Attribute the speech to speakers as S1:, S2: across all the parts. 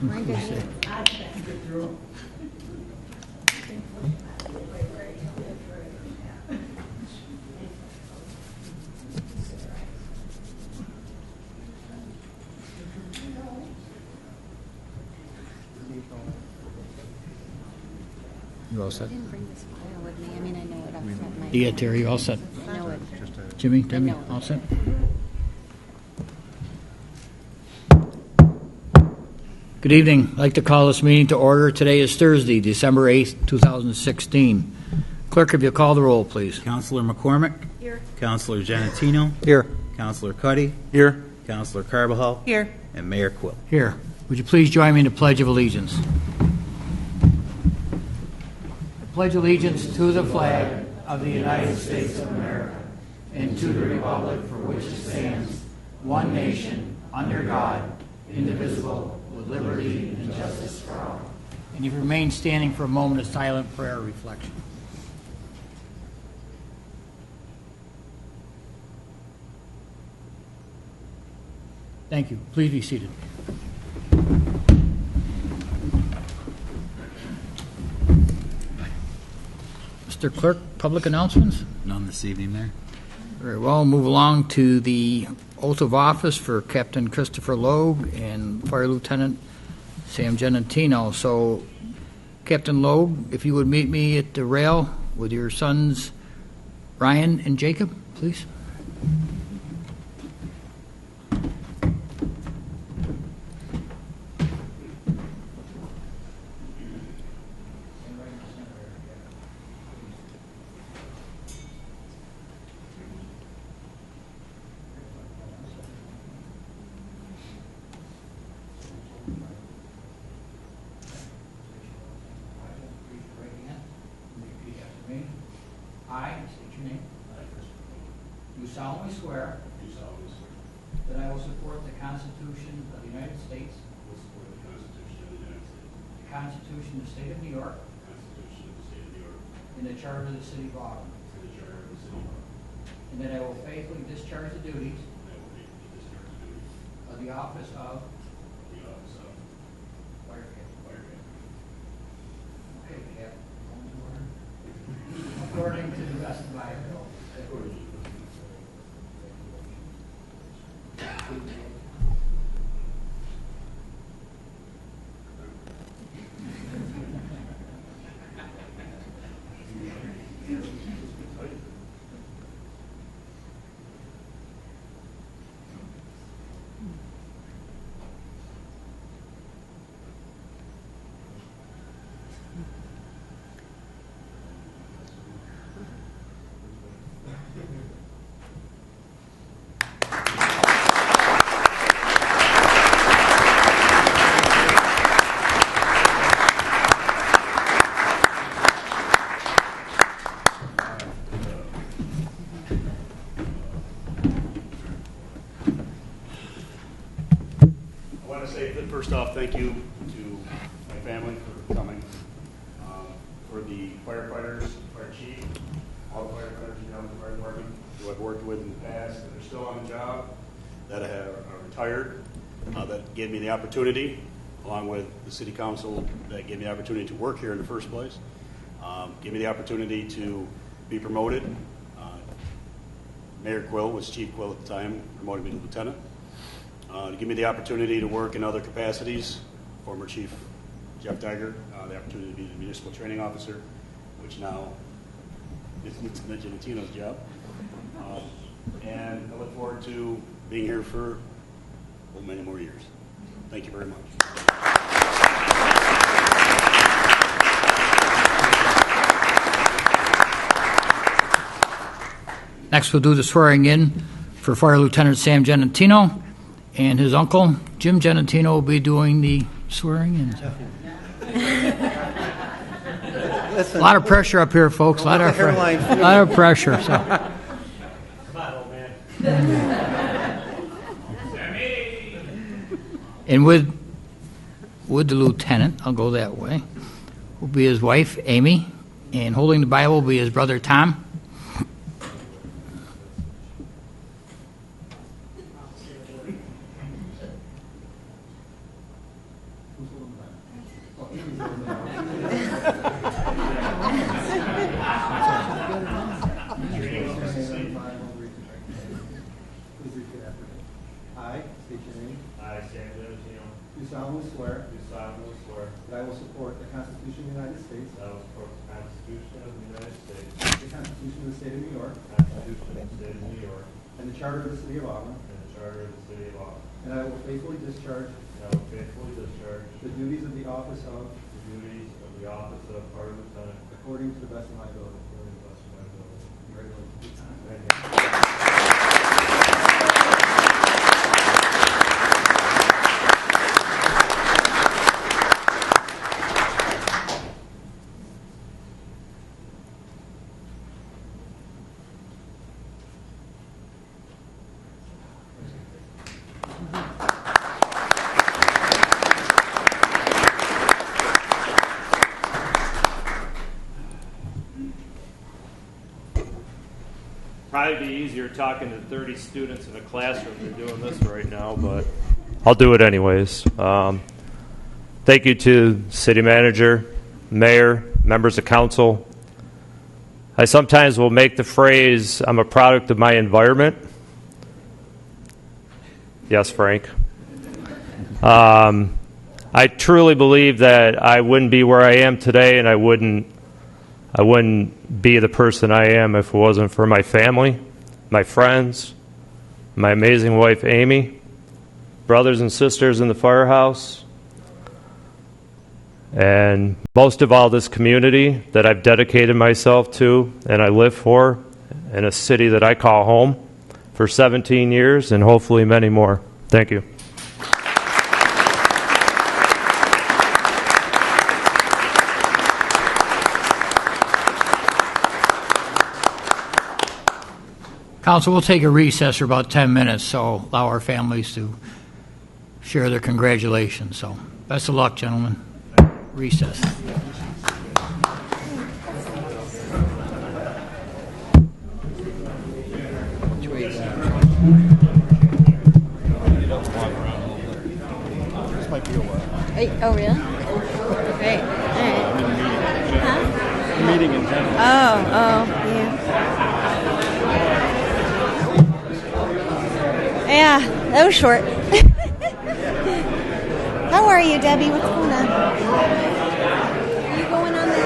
S1: Mine didn't either.
S2: You all
S1: I
S2: set?
S1: didn't bring this file with me. I mean, I know it off the top of my head.
S2: Yeah, Terry, you all set?
S1: I know it.
S2: Jimmy, Debbie,
S1: know.
S2: all set? Good evening. I'd like to call this meeting to order. Today is Thursday, December 8th, 2016. Clerk, if you call the roll, please.
S3: Councilor McCormick.
S1: Here.
S3: Councilor Giannettino.
S2: Here.
S3: Councilor Cuddy.
S2: Here.
S3: Councilor Carabajal.
S1: Here.
S3: And Mayor Quill.
S2: Here. Would you please join me in the Pledge of Allegiance? I pledge allegiance to the flag of the United States of America and to the republic for which it stands, one nation, under God, indivisible, with liberty and justice for all. And if you remain standing for a moment of silent prayer reflection. Thank you. Please be seated. Mr. Clerk, public announcements?
S3: None this evening, Mayor.
S2: Very well. Move along to the oath of office for Captain Christopher Loeb and Fire Lieutenant Sam Giannettino. So, Captain Loeb, if you would meet me at the rail with your sons Ryan and Jacob, please. I state your name. Do solemnly swear that I will support the Constitution of the United States, the Constitution of the State of New York, and the Charter of the City of Auburn, and that I will faithfully discharge the duties of the office of Fire Captain. Okay, we have according to the best of my ability.
S4: First off, thank you to my family for coming, for the firefighters, fire chief, all the firefighters down in the fire department who I've worked with in the past that are still on the job, that are retired, that gave me the opportunity, along with the city council that gave me the opportunity to work here in the first place, gave me the opportunity to be promoted. Mayor Quill was Chief Quill at the time, promoted me to lieutenant. To give me the opportunity to work in other capacities, former Chief Jeff Dagger, the opportunity to be the municipal training officer, which now is Lieutenant Giannettino's job. And I look forward to being here for many more years. Thank you very much.
S2: Next, we'll do the swearing in for Fire Lieutenant Sam Giannettino, and his uncle, Jim Giannettino, will be doing the swearing in. A lot of pressure up here, folks. A lot of pressure. So.
S4: Come on, old man.
S2: And with the lieutenant, I'll go that way, will be his wife, Amy, and holding the Bible will be his brother, Tom.
S5: Please repeat after me. I state your name.
S6: I, James Giannettino,
S5: Do solemnly swear
S6: do solemnly swear
S5: that I will support the Constitution of the United States,
S6: that I will support the Constitution of the United States,
S5: the Constitution of the State of New York,
S6: the Constitution of the State of New York,
S5: and the Charter of the City of Auburn,
S6: and the Charter of the City of Auburn,
S5: and I will faithfully discharge
S6: and I will faithfully discharge
S5: the duties of the office of
S6: the duties of the office of First Lieutenant
S5: according to the best of my ability.
S6: according to the best of my ability.
S5: Congratulations.
S6: Thank you. Probably be easier talking to 30 students in a classroom than doing this right now, but I'll do it anyways. Thank you to city manager, mayor, members of council. I sometimes will make the phrase, I'm a product of my environment. Yes, Frank. I truly believe that I wouldn't be where I am today, and I wouldn't be the person I am if it wasn't for my family, my friends, my amazing wife Amy, brothers and sisters in the firehouse, and most of all this community that I've dedicated myself to and I live for, in a city that I call home for 17 years and hopefully many more. Thank you.
S2: Council, we'll take a recess for about 10 minutes, so allow our families to share their congratulations. So, best of luck, gentlemen. Recess.
S1: Oh, really? Great. All right. Huh?
S5: Meeting in general.
S1: Yeah. Yeah, that was short. How are you, Debbie? What's going on? Are you going on that?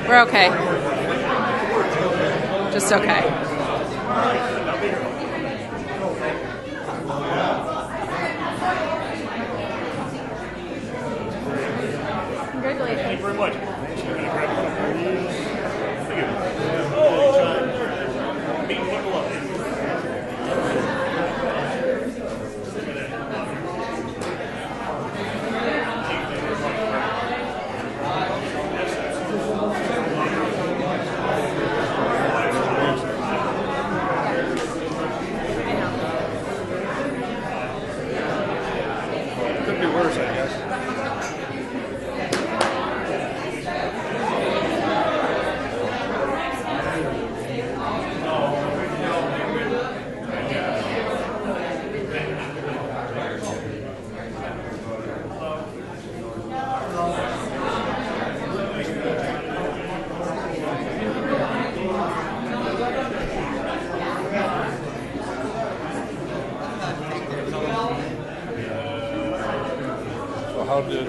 S7: We're okay. Just okay. Congratulations.
S4: Thank you very much. Could be worse, I guess. So how did...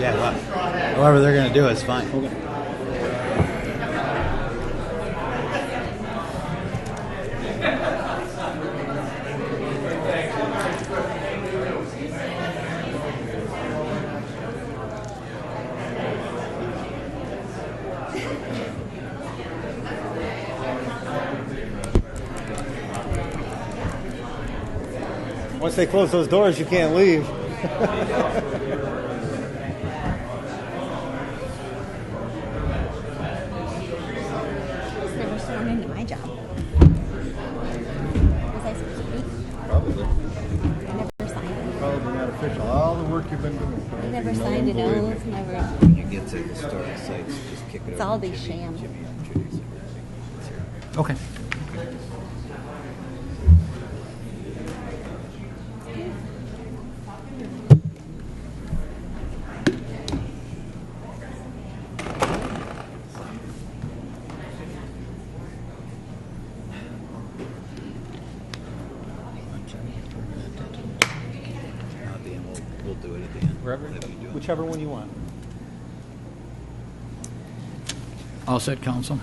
S3: Yeah, well, however they're going to do it, it's fine.
S5: Once they close those doors, you can't leave.
S1: Never sworn into my job. Was I supposed to be?
S5: Probably.
S1: I never signed it.
S5: Probably not official. All the work you've been doing.
S1: I never signed an oath. Never.
S3: When you get to historic sites, just kick it
S1: It's
S3: over
S1: all
S3: to
S1: these
S3: Jimmy,
S1: sham.
S3: Jimmy and Judy's.
S2: Okay.
S3: At the end, we'll do it at the end.
S5: Wherever,
S3: Whatever you do.
S5: whichever one you want.
S2: All set, council.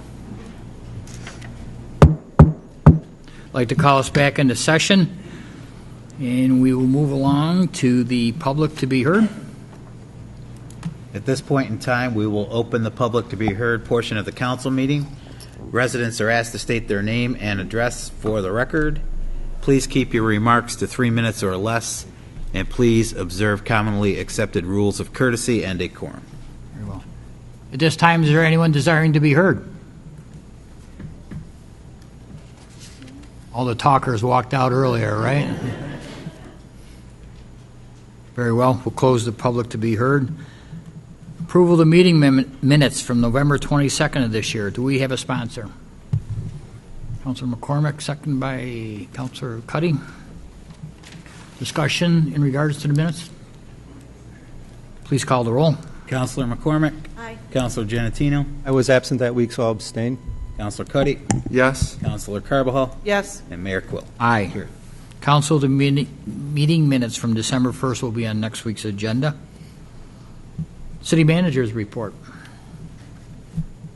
S2: I'd like to call us back into session, and we will move along to the public to be heard.
S3: At this point in time, we will open the public to be heard portion of the council meeting. Residents are asked to state their name and address for the record. Please keep your remarks to 3 minutes or less, and please observe commonly accepted rules of courtesy and decorum.
S2: Very well. At this time, is there anyone desiring to be heard? All the talkers walked out earlier, right? Very well. We'll close the public to be heard. Approval of the meeting minutes from November 22nd of this year. Do we have a sponsor? Councilor McCormick, second by Councilor Cuddy. Discussion in regards to the minutes? Please call the roll.
S3: Councilor McCormick.
S1: Aye.
S3: Councilor Giannettino.
S5: I was absent that week, so I'll abstain.
S3: Councilor Cuddy.
S8: Yes.
S3: Councilor Carabajal.
S8: Yes.
S3: And Mayor Quill.
S2: Aye.
S3: Here.
S2: Council, the meeting minutes from December 1st will be on next week's agenda. City Manager's report.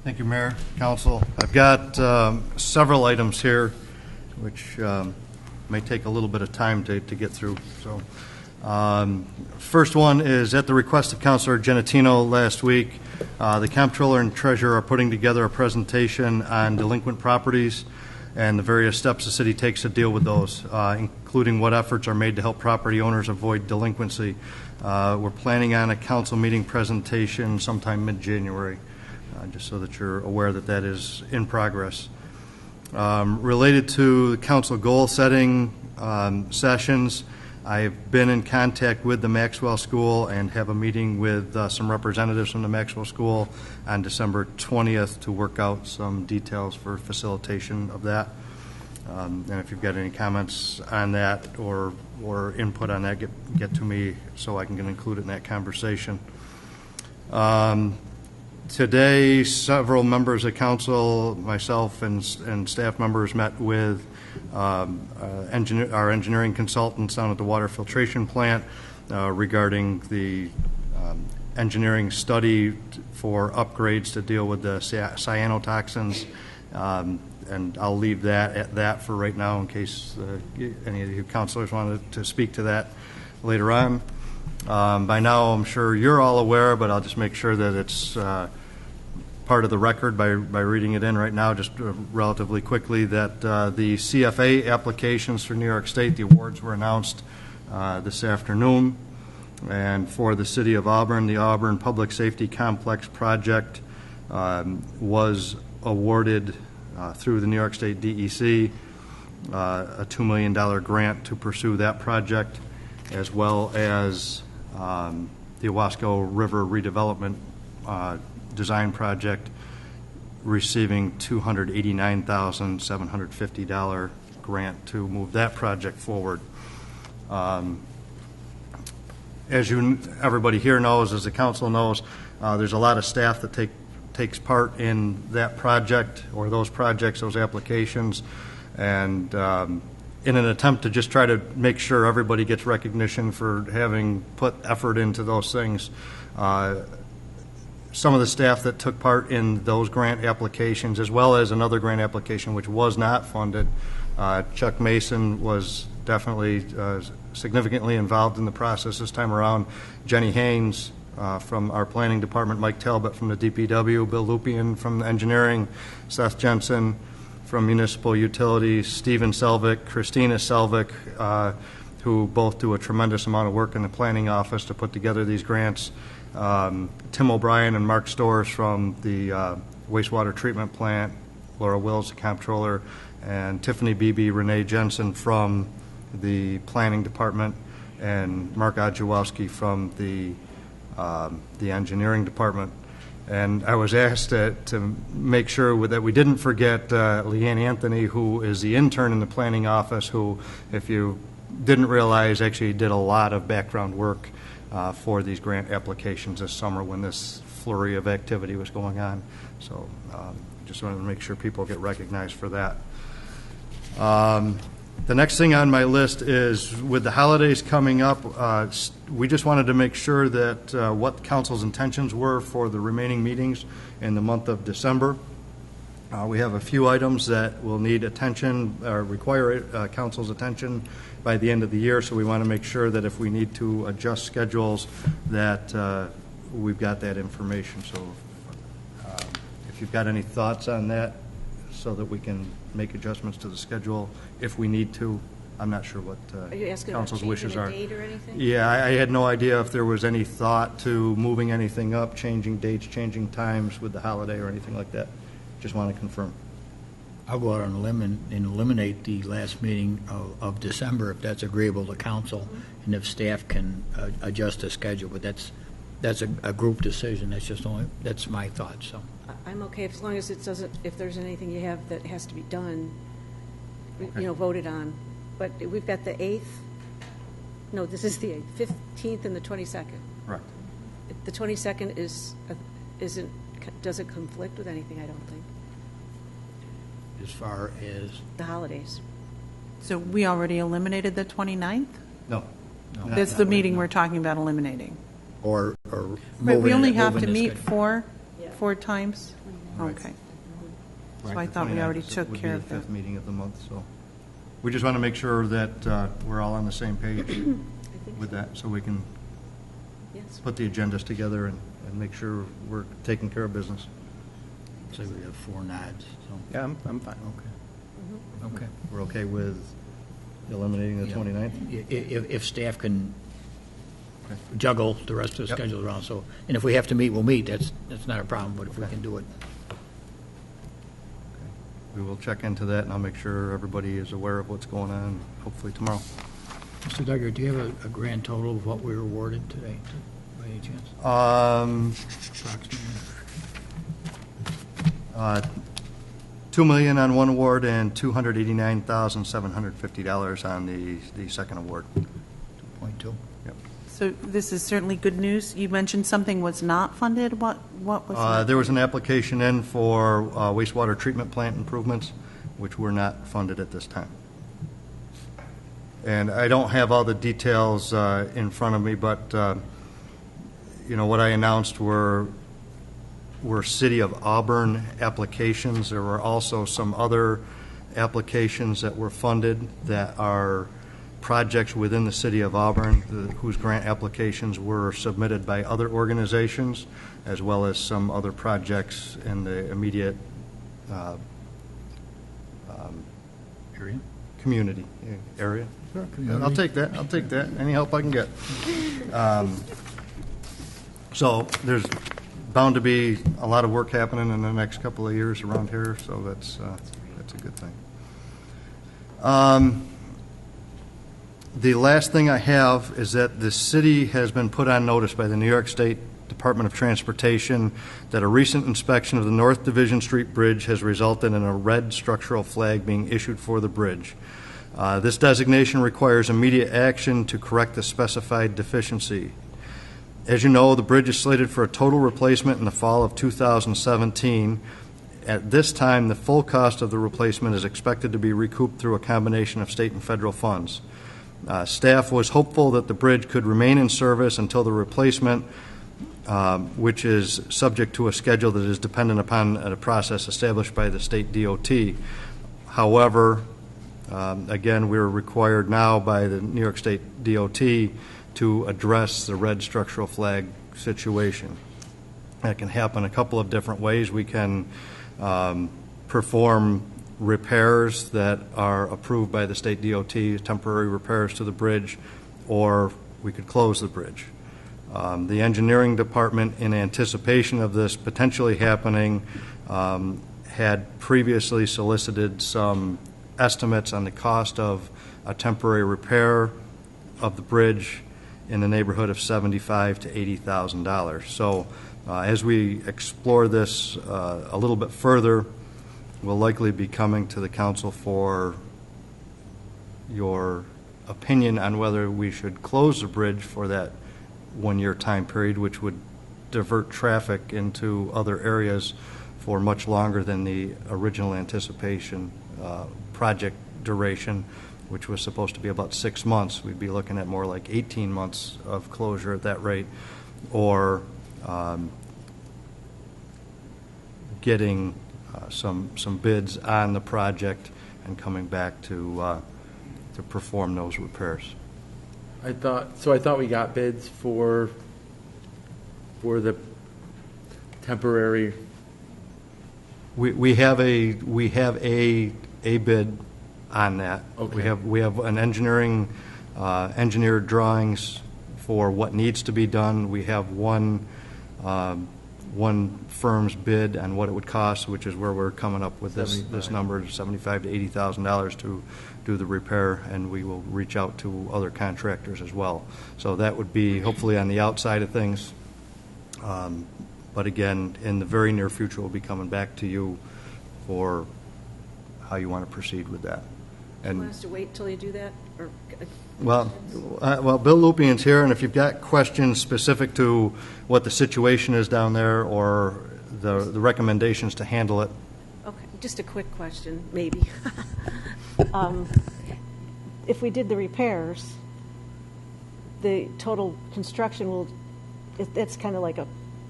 S9: Thank you, Mayor, Council. I've got several items here which may take a little bit of time to get through. So, first one is at the request of Councilor Giannettino last week, the Comptroller and Treasurer are putting together a presentation on delinquent properties and the various steps the city takes to deal with those, including what efforts are made to help property owners avoid delinquency. We're planning on a council meeting presentation sometime mid-January, just so that you're aware that that is in progress. Related to council goal setting sessions, I've been in contact with the Maxwell School and have a meeting with some representatives from the Maxwell School on December 20th to work out some details for facilitation of that. And if you've got any comments on that or input on that, get to me so I can include it in that conversation. Today, several members of council, myself and staff members met with our engineering consultants down at the water filtration plant regarding the engineering study for upgrades to deal with the cyanotoxins. And I'll leave that at that for right now in case any of you councilors wanted to speak to that later on. By now, I'm sure you're all aware, but I'll just make sure that it's part of the record by reading it in right now, just relatively quickly, that the CFA applications for New York State, the awards were announced this afternoon. And for the city of Auburn, the Auburn Public Safety Complex project was awarded through the New York State DEC a $2 million grant to pursue that project, as well as the Owasco River redevelopment design project receiving $289,750 grant to move that project forward. As everybody here knows, as the council knows, there's a lot of staff that takes part in that project or those projects, those applications, and in an attempt to just try to make sure everybody gets recognition for having put effort into those things. Some of the staff that took part in those grant applications, as well as another grant application which was not funded, Chuck Mason was definitely significantly involved in the process this time around. Jenny Haynes from our planning department, Mike Talbot from the DPW, Bill Lupian from engineering, Seth Jensen from municipal utilities, Stephen Selvik, Christina Selvik, who both do a tremendous amount of work in the planning office to put together these grants. Tim O'Brien and Mark Storrs from the wastewater treatment plant, Laura Wills, the comptroller, and Tiffany Beebe, Renee Jensen from the planning department, and Mark Odjawowski from the engineering department. And I was asked to make sure that we didn't forget Leanne Anthony, who is the intern in the planning office, who, if you didn't realize, actually did a lot of background work for these grant applications this summer when this flurry of activity was going on. So just wanted to make sure people get recognized for that. The next thing on my list is, with the holidays coming up, we just wanted to make sure that what council's intentions were for the remaining meetings in the month of December. We have a few items that will need attention or require council's attention by the end of the year, so we want to make sure that if we need to adjust schedules that we've got that information. So if you've got any thoughts on that so that we can make adjustments to the schedule if we need to. I'm not sure what council's wishes are.
S1: Date or anything?
S9: Yeah, I had no idea if there was any thought to moving anything up, changing dates, changing times with the holiday or anything like that. Just want to confirm.
S2: I'll go out on a limb and eliminate the last meeting of December if that's agreeable to council, and if staff can adjust the schedule. But that's a group decision. That's my thought. So
S1: I'm okay as long as it doesn't, if there's anything you have that has to be done, voted on. But we've got the 8th. No, this is the 8th, 15th, and the 22nd.
S9: Right.
S1: The 22nd doesn't conflict with anything, I don't think.
S2: as far as
S1: The holidays.
S8: So we already eliminated the 29th?
S9: No.
S8: That's the meeting we're talking about eliminating.
S2: or
S8: Right, we only
S2: moving
S8: have to
S2: the
S8: meet
S2: schedule.
S8: four times?
S2: Right.
S8: Okay. So I thought we already
S9: 29th
S8: took care of
S9: would be the
S8: that.
S9: fifth meeting of the month, so we just want to make sure that we're all on the same page with that, so we can
S1: Yes.
S9: put the agendas together and make sure we're taking care of business.
S2: So we have 4 nods. So
S3: Yeah, I'm fine.
S2: okay.
S9: We're okay with eliminating the
S2: Yeah.
S9: 29th?
S2: If staff can
S9: Okay.
S2: juggle the rest of the
S9: Yep.
S2: schedule around. So, and if we have to meet, we'll meet. That's not a problem. But if we can do it,
S9: We will check into that, and I'll make sure everybody is aware of what's going on, hopefully tomorrow.
S2: Mr. Duggar, do you have a grand total of what we were awarded today, by any chance? Approximately.
S9: $2 million on one award and $289,750 on the second award.
S2: 2.2.
S9: Yep.
S8: So this is certainly good news. You mentioned something was not funded. What was not?
S9: There was an application in for wastewater treatment plant improvements, which were not funded at this time. And I don't have all the details in front of me, but what I announced were City of Auburn applications. There were also some other applications that were funded that are projects within the city of Auburn whose grant applications were submitted by other organizations, as well as some other projects in the immediate community area.
S10: Sure,
S9: I'll take that. I'll take that. Any help I can get. So there's bound to be a lot of work happening in the next couple of years around here, so that's a good thing. The last thing I have is that the city has been put on notice by the New York State Department of Transportation that a recent inspection of the North Division Street Bridge has resulted in a red structural flag being issued for the bridge. This designation requires immediate action to correct the specified deficiency. As you know, the bridge is slated for a total replacement in the fall of 2017. At this time, the full cost of the replacement is expected to be recouped through a combination of state and federal funds. Staff was hopeful that the bridge could remain in service until the replacement, which is subject to a schedule that is dependent upon a process established by the state DOT. However, again, we're required now by the New York State DOT to address the red structural flag situation. That can happen a couple of different ways. We can perform repairs that are approved by the state DOT, temporary repairs to the bridge, or we could close the bridge. The engineering department, in anticipation of this potentially happening, had previously solicited some estimates on the cost of a temporary repair of the bridge in the neighborhood of $75,000 to $80,000. So as we explore this a little bit further, we'll likely be coming to the council for your opinion on whether we should close the bridge for that one-year time period, which would divert traffic into other areas for much longer than the original anticipation project duration, which was supposed to be about 6 months. We'd be looking at more like 18 months of closure at that rate, or getting some bids on the project and coming back to perform those repairs.
S10: I thought we got bids for the temporary.
S9: We have a bid on that.
S10: Okay.
S9: We have an engineered drawings for what needs to be done. We have one firm's bid on what it would cost, which is where we're coming up with this number, $75,000 to $80,000 to do the repair, and we will reach out to other contractors as well. So that would be hopefully on the outside of things. But again, in the very near future, we'll be coming back to you for how you want to proceed with that.
S1: And you want us to wait till you do that? Or,
S9: well, Bill Lupien's here, and if you've got questions specific to what the situation is down there or the recommendations to handle it.
S1: Okay, just a quick question, maybe. If we did the repairs, the total construction will, it's kind of like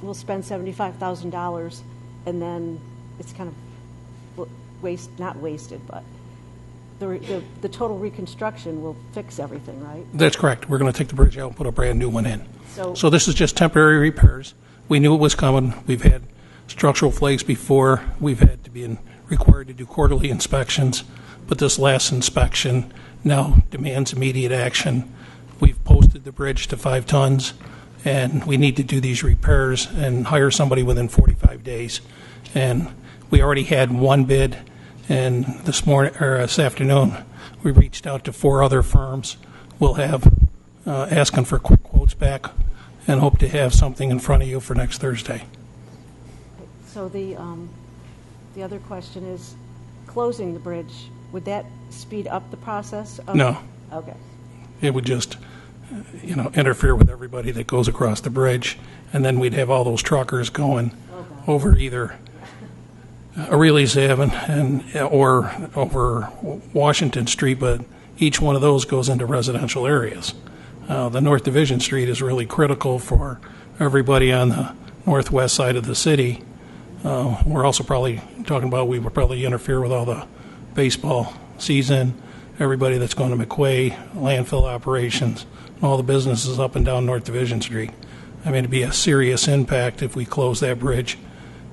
S1: we'll spend $75,000, and then it's kind of not wasted, but the total reconstruction will fix everything, right?
S11: That's correct. We're going to take the bridge out and put a brand new one in.
S1: So
S11: this is just temporary repairs. We knew it was coming. We've had structural flakes before. We've had to be required to do quarterly inspections, but this last inspection now demands immediate action. We've posted the bridge to 5 tons, and we need to do these repairs and hire somebody within 45 days. And we already had one bid, and this afternoon we reached out to 4 other firms. We'll have asking for quick quotes back, and hope to have something in front of you for next Thursday.
S1: So the other question is, closing the bridge, would that speed up the process?
S11: No.
S1: Okay.
S11: It would just, interfere with everybody that goes across the bridge, and then we'd have all those truckers going over either Aurelius Avenue or over Washington Street, but each one of those goes into residential areas. The North Division Street is really critical for everybody on the northwest side of the city. We're also probably talking about we would probably interfere with all the baseball season, everybody that's going to McQuay, landfill operations, and all the businesses up and down North Division Street. I mean, it'd be a serious impact if we close that bridge.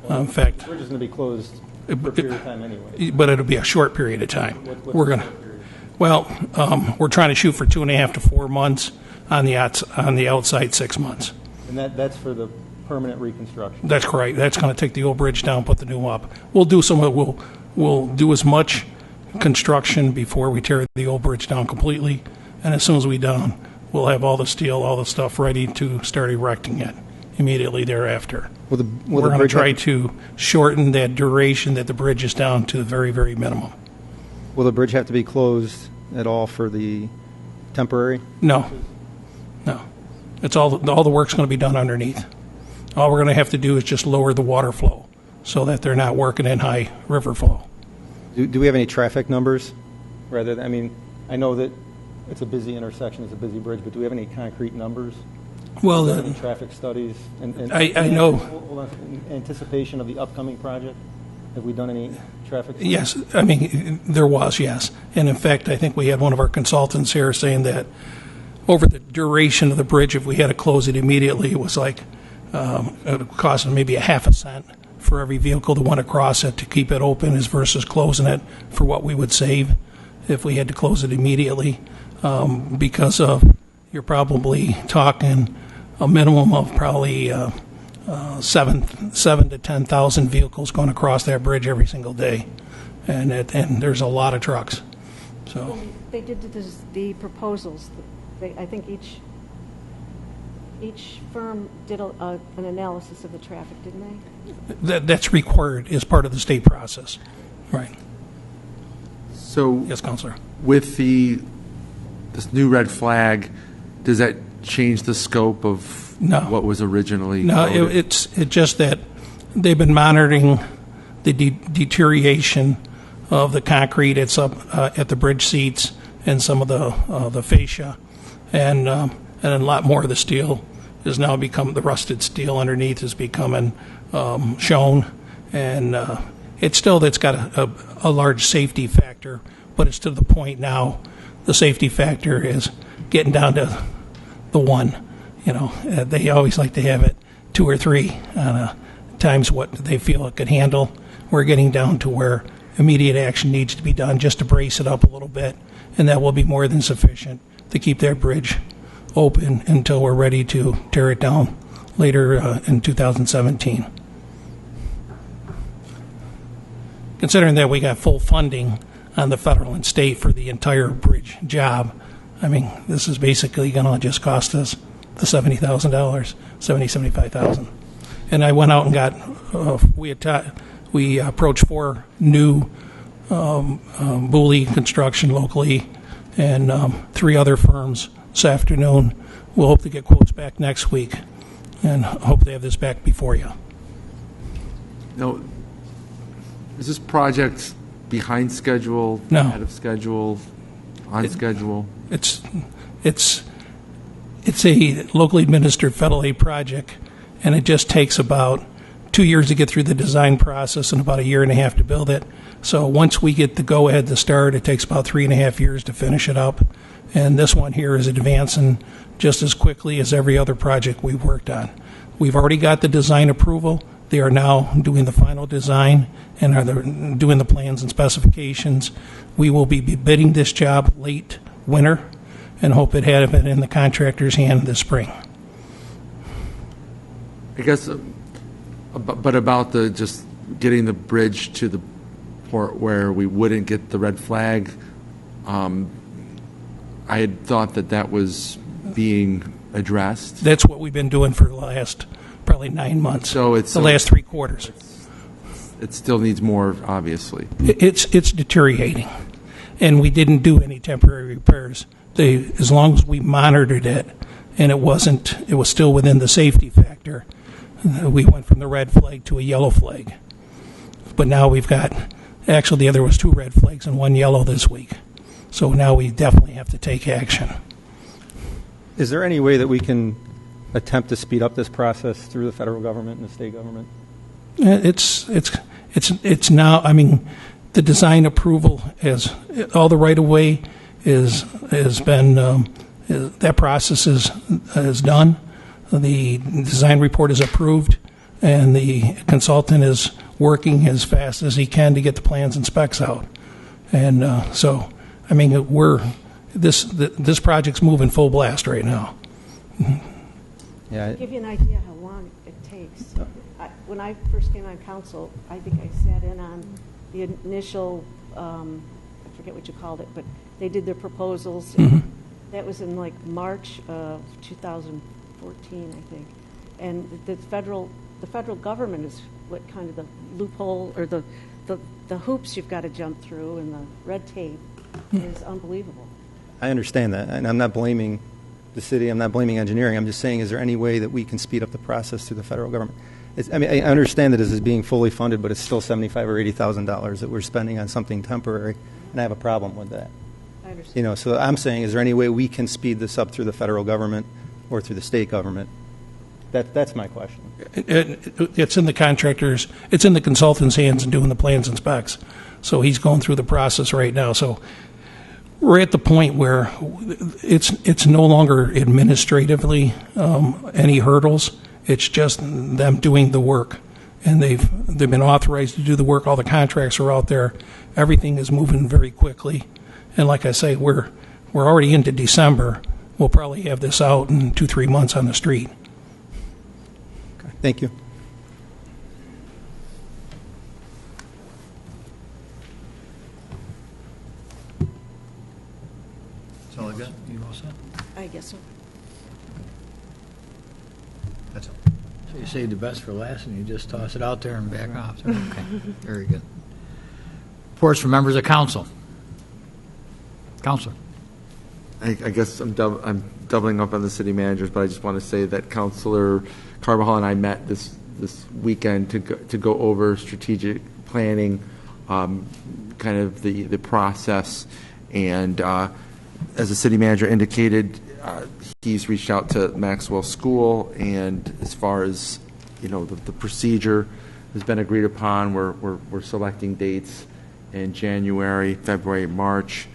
S11: In fact,
S5: The bridge is going to be closed for a period of time anyway.
S11: but it'll be a short period of time.
S5: What's
S11: We're
S5: the
S11: going to,
S5: short period?
S11: well, we're trying to shoot for 2.5 to 4 months, on the outside 6 months.
S5: And that's for the permanent reconstruction.
S11: That's correct. That's going to take the old bridge down, put the new up. We'll do we'll do as much construction before we tear the old bridge down completely, and as soon as we're done, we'll have all the steel, all the stuff ready to start erecting it immediately thereafter.
S5: Will
S11: We're
S5: the
S11: going to
S5: bridge
S11: try to shorten that duration that the bridge is down to the very, very minimum.
S5: Will the bridge have to be closed at all for the temporary?
S11: No. It's all the work's going to be done underneath. All we're going to have to do is just lower the water flow so that they're not working in high river flow.
S5: Do we have any traffic numbers? I mean, I know that it's a busy intersection, it's a busy bridge, but do we have any concrete numbers?
S11: Well,
S5: Any traffic studies? And
S11: I know.
S5: Hold on, in anticipation of the upcoming project, have we done any traffic studies?
S11: Yes, I mean, there was, yes. And in fact, I think we had one of our consultants here saying that over the duration of the bridge, if we had to close it immediately, it was like it would cost maybe a half a cent for every vehicle to want to cross it to keep it open as versus closing it for what we would save if we had to close it immediately. Because you're probably talking a minimum of probably 7 to 10,000 vehicles going across that bridge every single day, and there's a lot of trucks. So
S1: They did the proposals. I think each firm did an analysis of the traffic, didn't they?
S11: that's required as part of the state process, right?
S10: So
S11: Yes, Councilor.
S10: with this new red flag, does that change the scope of
S11: No.
S10: what was originally
S11: No,
S10: quoted?
S11: it's just that they've been monitoring the deterioration of the concrete. It's up at the bridge seats and some of the fascia, and a lot more of the steel has now become, the rusted steel underneath is becoming shown, and it's got a large safety factor, but it's to the point now the safety factor is getting down to the 1. They always like to have it 2 or 3 times what they feel it could handle. We're getting down to where immediate action needs to be done just to brace it up a little bit, and that will be more than sufficient to keep that bridge open until we're ready to tear it down later in 2017. Considering that we got full funding on the federal and state for the entire bridge job, I mean, this is basically going to just cost us the $70,000, $75,000. And I went out and got, we approached 4 new Booley construction locally and 3 other firms this afternoon. We'll hope to get quotes back next week and hope to have this back before you.
S10: Now, is this project behind schedule,
S11: No.
S10: ahead of schedule, on schedule?
S11: It's a locally administered federal aid project, and it just takes about 2 years to get through the design process and about 1.5 years to build it. So once we get the go-ahead to start, it takes about 3.5 years to finish it up. And this one here is advancing just as quickly as every other project we've worked on. We've already got the design approval. They are now doing the final design and are doing the plans and specifications. We will be bidding this job late winter and hope it have it in the contractor's hand this spring.
S10: I guess, but about just getting the bridge to the port where we wouldn't get the red flag, I had thought that was being addressed.
S11: That's what we've been doing for the last probably 9 months.
S10: So it's
S11: the last 3 quarters.
S10: It still needs more, obviously.
S11: It's deteriorating, and we didn't do any temporary repairs. As long as we monitored it, and it was still within the safety factor, we went from the red flag to a yellow flag. But now we've got, actually there was 2 red flags and 1 yellow this week. So now we definitely have to take action.
S5: Is there any way that we can attempt to speed up this process through the federal government and the state government?
S11: It's now, I mean, the design approval has all the right-of-way has been that process is done. The design report is approved, and the consultant is working as fast as he can to get the plans and specs out. And so, I mean, this project's moving full blast right now.
S5: Yeah.
S1: To give you an idea how long it takes, when I first came on council, I think I sat in on the initial, I forget what you called it, but they did their proposals. That was in like March of 2014, I think. And the federal government is what kind of the loophole or the hoops you've got to jump through, and the red tape is unbelievable.
S5: I understand that, and I'm not blaming the city. I'm not blaming engineering. I'm just saying, is there any way that we can speed up the process through the federal government? I understand that this is being fully funded, but it's still $75,000 or $80,000 that we're spending on something temporary, and I have a problem with that.
S1: I understand.
S5: So I'm saying, is there any way we can speed this up through the federal government or through the state government? That's my question.
S11: It's in the contractor's, it's in the consultant's hands in doing the plans and specs. So he's going through the process right now. So we're at the point where it's no longer administratively any hurdles. It's just them doing the work, and they've been authorized to do the work. All the contracts are out there. Everything is moving very quickly, and like I say, we're already into December. We'll probably have this out in 2-3 months on the street.
S5: Okay. Thank you.
S3: That's all I got. You all set?
S1: I guess so.
S3: That's all.
S2: So you saved the best for last, and you just toss it out there and back off. Okay, very good. Reports from members of council. Counselor.
S10: I guess I'm doubling up on the city managers, but I just want to say that Councilor Carabajal and I met this weekend to go over strategic planning, kind of the process, and as the city manager indicated, he's reached out to Maxwell School, and as far as the procedure has been agreed upon. We're selecting dates in January, February, March.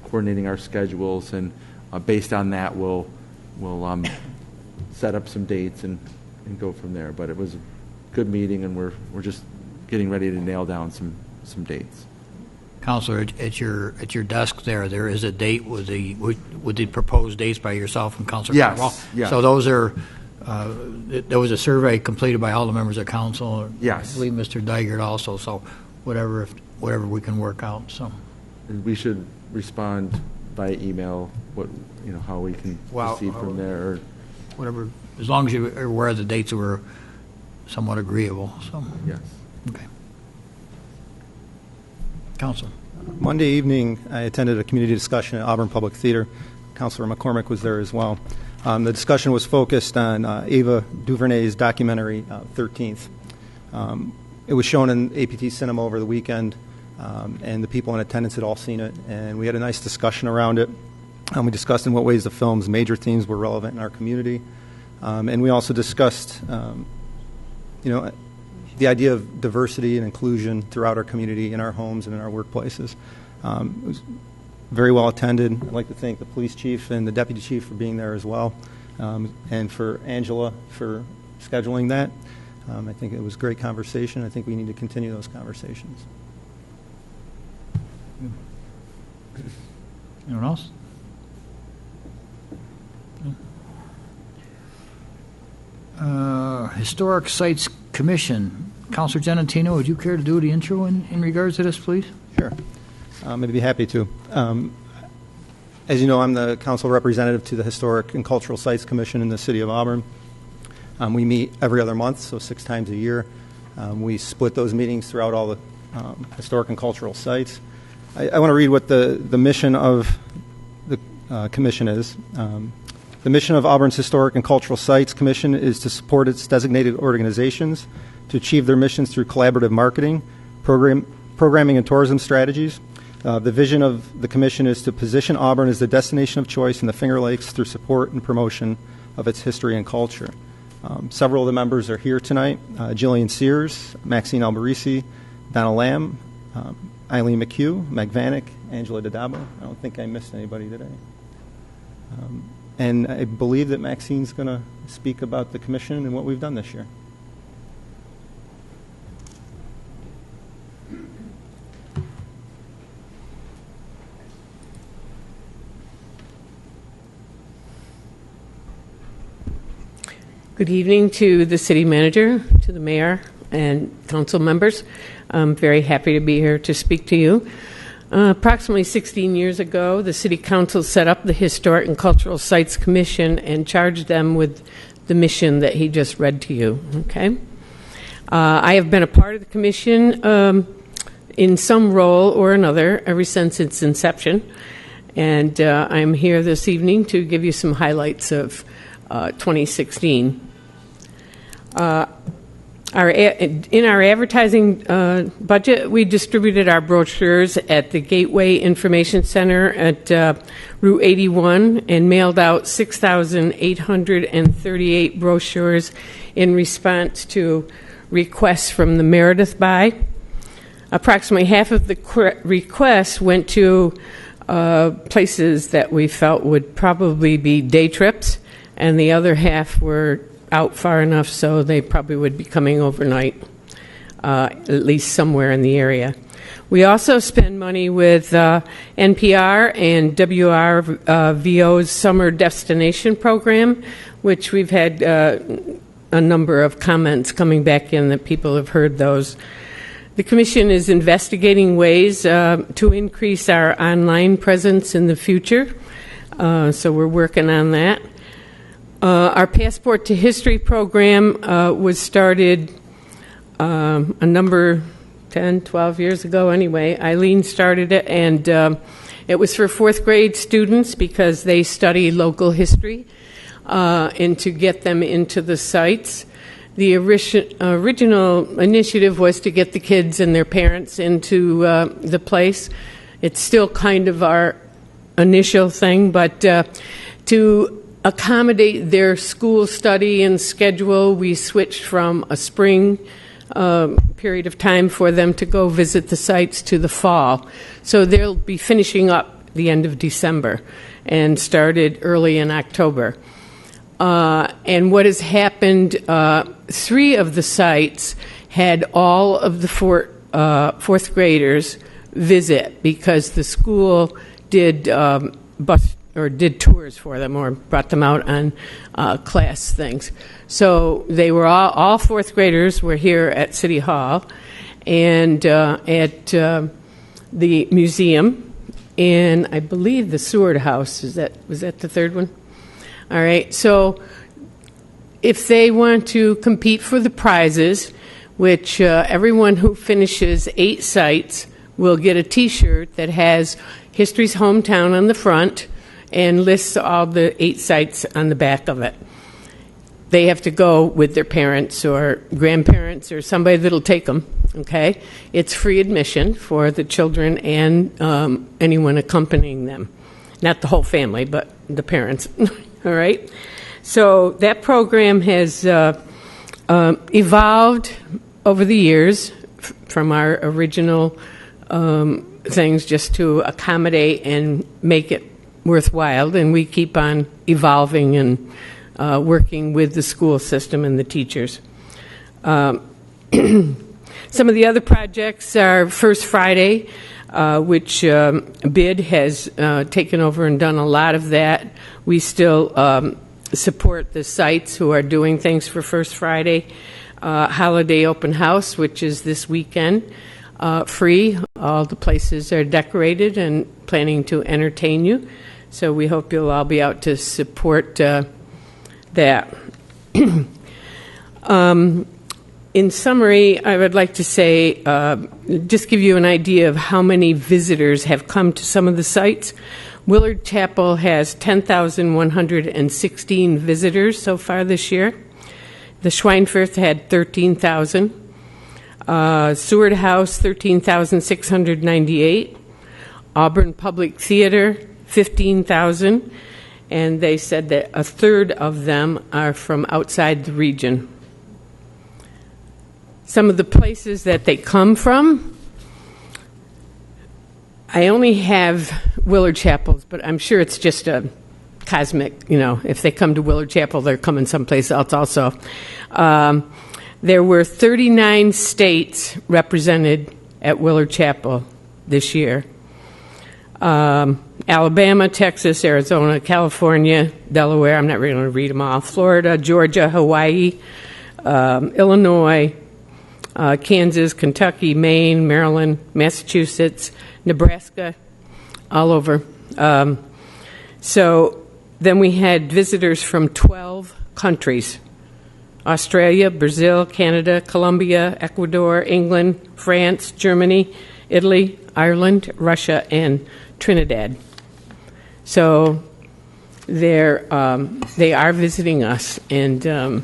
S10: Coordinating our schedules, and based on that, we'll set up some dates and go from there. But it was a good meeting, and we're just getting ready to nail down some dates.
S2: Counselor, at your desk there is a date with the proposed dates by yourself and Councilor Carabajal?
S10: Yes.
S2: So those are there was a survey completed by all the members of council.
S10: Yes.
S2: I believe Mr. Dygert also. So whatever we can work out. So.
S10: And we should respond by email how we can proceed from there. Or
S2: whatever, as long as you're aware of the dates that were somewhat agreeable. So.
S10: Yes.
S2: Okay. Council.
S5: Monday evening, I attended a community discussion at Auburn Public Theater. Councilor McCormick was there as well. The discussion was focused on Ava DuVernay's documentary, 13th. It was shown in APT Cinema over the weekend. And the people in attendance had all seen it, and we had a nice discussion around it. We discussed in what ways the film's major themes were relevant in our community, and we also discussed, the idea of diversity and inclusion throughout our community, in our homes and in our workplaces. It was very well attended. I'd like to thank the police chief and the deputy chief for being there as well, and for Angela for scheduling that. I think it was a great conversation. I think we need to continue those conversations.
S2: Anyone else? Historic Sites Commission. Councilor Giannettino, would you care to do the intro in regards to this, please?
S5: Sure. I'd be happy to. As you know, I'm the council representative to the Historic and Cultural Sites Commission in the city of Auburn. We meet every other month, so 6 times a year. We split those meetings throughout all the historic and cultural sites. I want to read what the mission of the commission is. The mission of Auburn's Historic and Cultural Sites Commission is to support its designated organizations to achieve their missions through collaborative marketing, programming, and tourism strategies. The vision of the commission is to position Auburn as the destination of choice in the Finger Lakes through support and promotion of its history and culture. Several of the members are here tonight. Jillian Sears, Maxine Albarisi, Donna Lamb, Eileen McHugh, Meg Vanek, Angela Dadabo. I don't think I missed anybody today. And I believe that Maxine's going to speak about the commission and what we've done this year.
S12: Good evening to the city manager, to the mayor, and council members. I'm very happy to be here to speak to you. Approximately 16 years ago, the City Council set up the Historic and Cultural Sites Commission and charged them with the mission that he just read to you. Okay, I have been a part of the commission in some role or another ever since its inception, and I'm here this evening to give you some highlights of 2016. In our advertising budget, we distributed our brochures at the Gateway Information Center at Route 81 and mailed out 6,838 brochures in response to requests from the Meredith buy. Approximately half of the requests went to places that we felt would probably be day trips, and the other half were out far enough so they probably would be coming overnight, at least somewhere in the area. We also spend money with NPR and WRVO's Summer Destination Program, which we've had a number of comments coming back in that people have heard those. The Commission is investigating ways to increase our online presence in the future, so we're working on that. Our Passport to History program was started a number 10, 12 years ago anyway. Eileen started it, and it was for fourth grade students because they study local history and to get them into the sites. The original initiative was to get the kids and their parents into the place. It's still kind of our initial thing, but to accommodate their school study and schedule, we switched from a spring period of time for them to go visit the sites to the fall. So they'll be finishing up the end of December and started early in October. And what has happened, 3 of the sites had all of the fourth graders visit because the school did did tours for them or brought them out on class things. So they were all fourth graders were here at City Hall and at the museum, and I believe the Seward House. Was that the third one? All right. So if they want to compete for the prizes, which everyone who finishes 8 sites will get a T-shirt that has History's Hometown on the front and lists all the 8 sites on the back of it. They have to go with their parents or grandparents or somebody that'll take them, okay? It's free admission for the children and anyone accompanying them. Not the whole family, but the parents, all right? So that program has evolved over the years from our original things just to accommodate and make it worthwhile, and we keep on evolving and working with the school system and the teachers. Some of the other projects are First Friday, which BID has taken over and done a lot of that. We still support the sites who are doing things for First Friday. Holiday Open House, which is this weekend, free. All the places are decorated and planning to entertain you. So we hope you'll all be out to support that. In summary, I would like to say, just give you an idea of how many visitors have come to some of the sites. Willard Chapel has 10,116 visitors so far this year. The Schweinfurth had 13,000. Seward House, 13,698. Auburn Public Theater, 15,000, and they said that a third of them are from outside the region. Some of the places that they come from, I only have Willard Chapels, but I'm sure it's just a cosmic, if they come to Willard Chapel, they're coming someplace else also. There were 39 states represented at Willard Chapel this year. Alabama, Texas, Arizona, California, Delaware, I'm not really going to read them all, Florida, Georgia, Hawaii, Illinois, Kansas, Kentucky, Maine, Maryland, Massachusetts, Nebraska, all over. So then we had visitors from 12 countries: Australia, Brazil, Canada, Colombia, Ecuador, England, France, Germany, Italy, Ireland, Russia, and Trinidad. So they are visiting us, and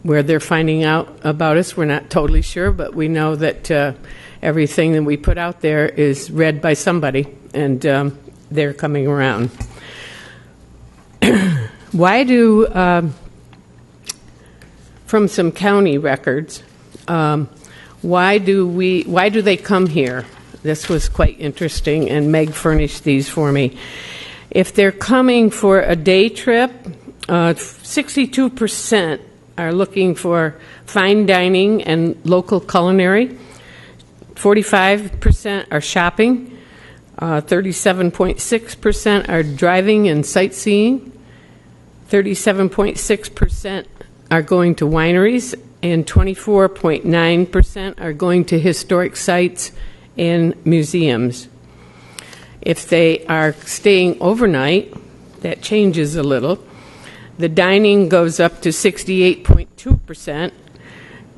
S12: where they're finding out about us, we're not totally sure, but we know that everything that we put out there is read by somebody, and they're coming around. From some county records, why do they come here? This was quite interesting, and Meg furnished these for me. If they're coming for a day trip, 62% are looking for fine dining and local culinary. 45% are shopping. 37.6% are driving and sightseeing. 37.6% are going to wineries, and 24.9% are going to historic sites and museums. If they are staying overnight, that changes a little. The dining goes up to 68.2%,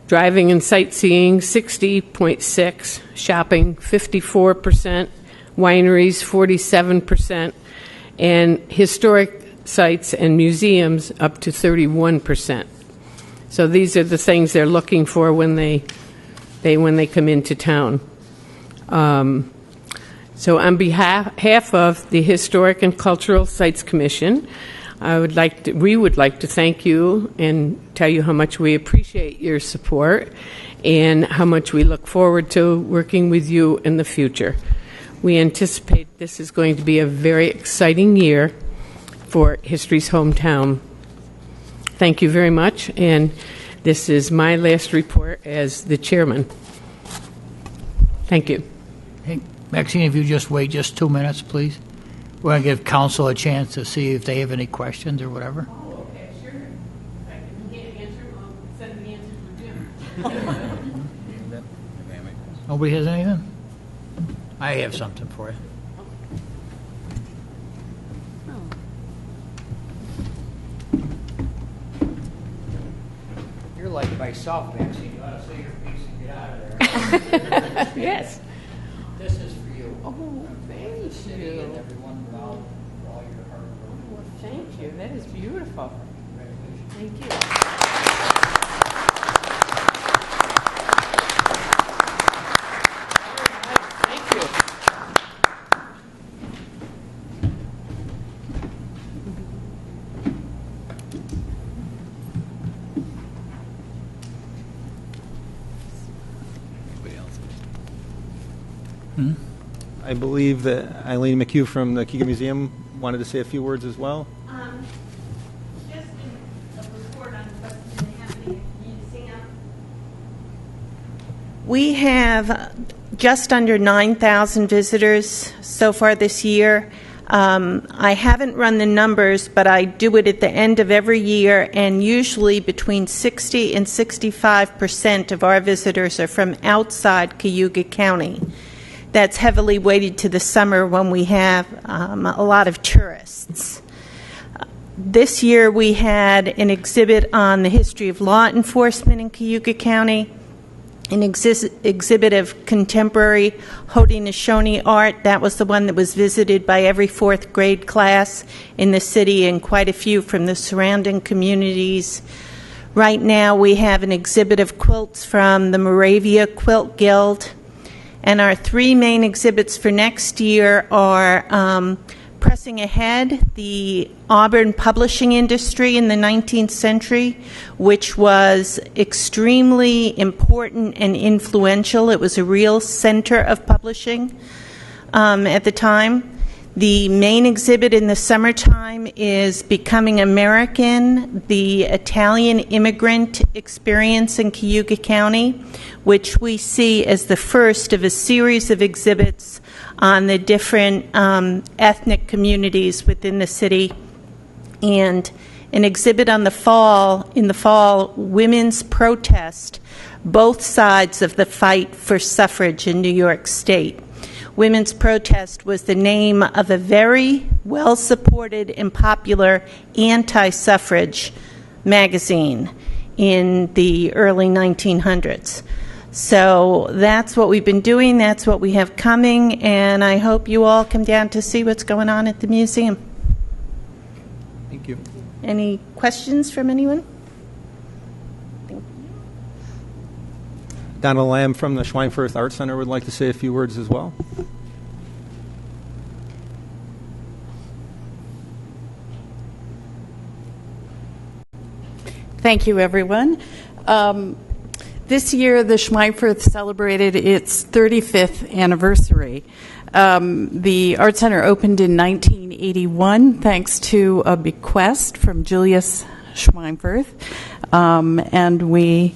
S12: driving and sightseeing 60.6%, shopping 54%, wineries 47%, and historic sites and museums up to 31%. So these are the things they're looking for when they come into town. So on behalf of the Historic and Cultural Sites Commission, we would like to thank you and tell you how much we appreciate your support and how much we look forward to working with you in the future. We anticipate this is going to be a very exciting year for History's Hometown. Thank you very much, and this is my last report as the chairman. Thank you.
S2: Hey, Maxine, if you just wait just 2 minutes, please. We're going to give council a chance to see if they have any questions or whatever.
S12: Oh, okay, sure. If I can't answer them, I'll send the answer for Jim.
S2: Nobody has anything? I have something for you. You're like myself, Maxine. You ought to say your piece and get out of there.
S12: Yes.
S2: This is for you.
S12: Oh, thank you.
S2: City and everyone involved for all your hard work.
S12: Well, thank you. That is beautiful.
S2: Congratulations.
S12: Thank you. Thank you.
S5: I believe that Eileen McHugh from the Keegan Museum wanted to say a few words as well.
S13: Just a report on what's been happening at the museum. We have just under 9,000 visitors so far this year. I haven't run the numbers, but I do it at the end of every year, and usually between 60 and 65% of our visitors are from outside Cayuga County. That's heavily weighted to the summer when we have a lot of tourists. This year we had an exhibit on the history of law enforcement in Cayuga County, an exhibit of contemporary Haudenosaunee art. That was the one that was visited by every fourth grade class in the city and quite a few from the surrounding communities. Right now we have an exhibit of quilts from the Moravia Quilt Guild. And our three main exhibits for next year are pressing ahead, the Auburn publishing industry in the 19th century, which was extremely important and influential. It was a real center of publishing at the time. The main exhibit in the summertime is Becoming American, the Italian immigrant experience in Cayuga County, which we see as the first of a series of exhibits on the different ethnic communities within the city. And an exhibit in the fall, Women's Protest, both sides of the fight for suffrage in New York State. Women's Protest was the name of a very well-supported and popular anti-suffrage magazine in the early 1900s. So that's what we've been doing, that's what we have coming, and I hope you all come down to see what's going on at the museum.
S5: Thank you.
S13: Any questions from anyone?
S5: Donna Lamb from the Schweinfurth Art Center would like to say a few words as well.
S8: Thank you, everyone. This year, the Schweinfurth celebrated its 35th anniversary. The Art Center opened in 1981 thanks to a bequest from Julius Schweinfurth, and we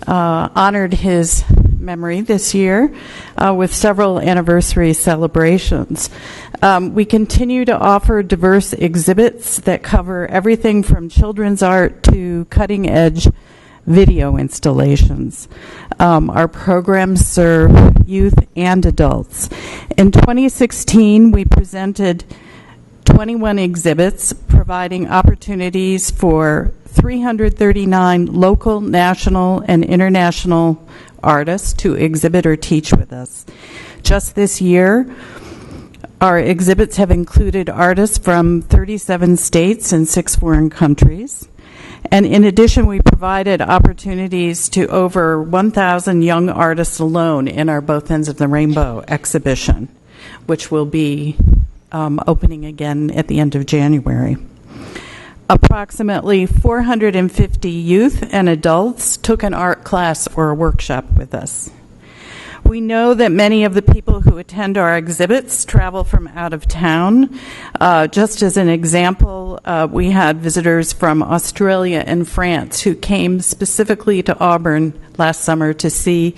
S8: honored his memory this year with several anniversary celebrations. We continue to offer diverse exhibits that cover everything from children's art to cutting-edge video installations. Our programs serve youth and adults. In 2016, we presented 21 exhibits, providing opportunities for 339 local, national, and international artists to exhibit or teach with us. Just this year, our exhibits have included artists from 37 states and 6 foreign countries. And in addition, we provided opportunities to over 1,000 young artists alone in our Both Ends of the Rainbow exhibition, which will be opening again at the end of January. Approximately 450 youth and adults took an art class or a workshop with us. We know that many of the people who attend our exhibits travel from out of town. Just as an example, we had visitors from Australia and France who came specifically to Auburn last summer to see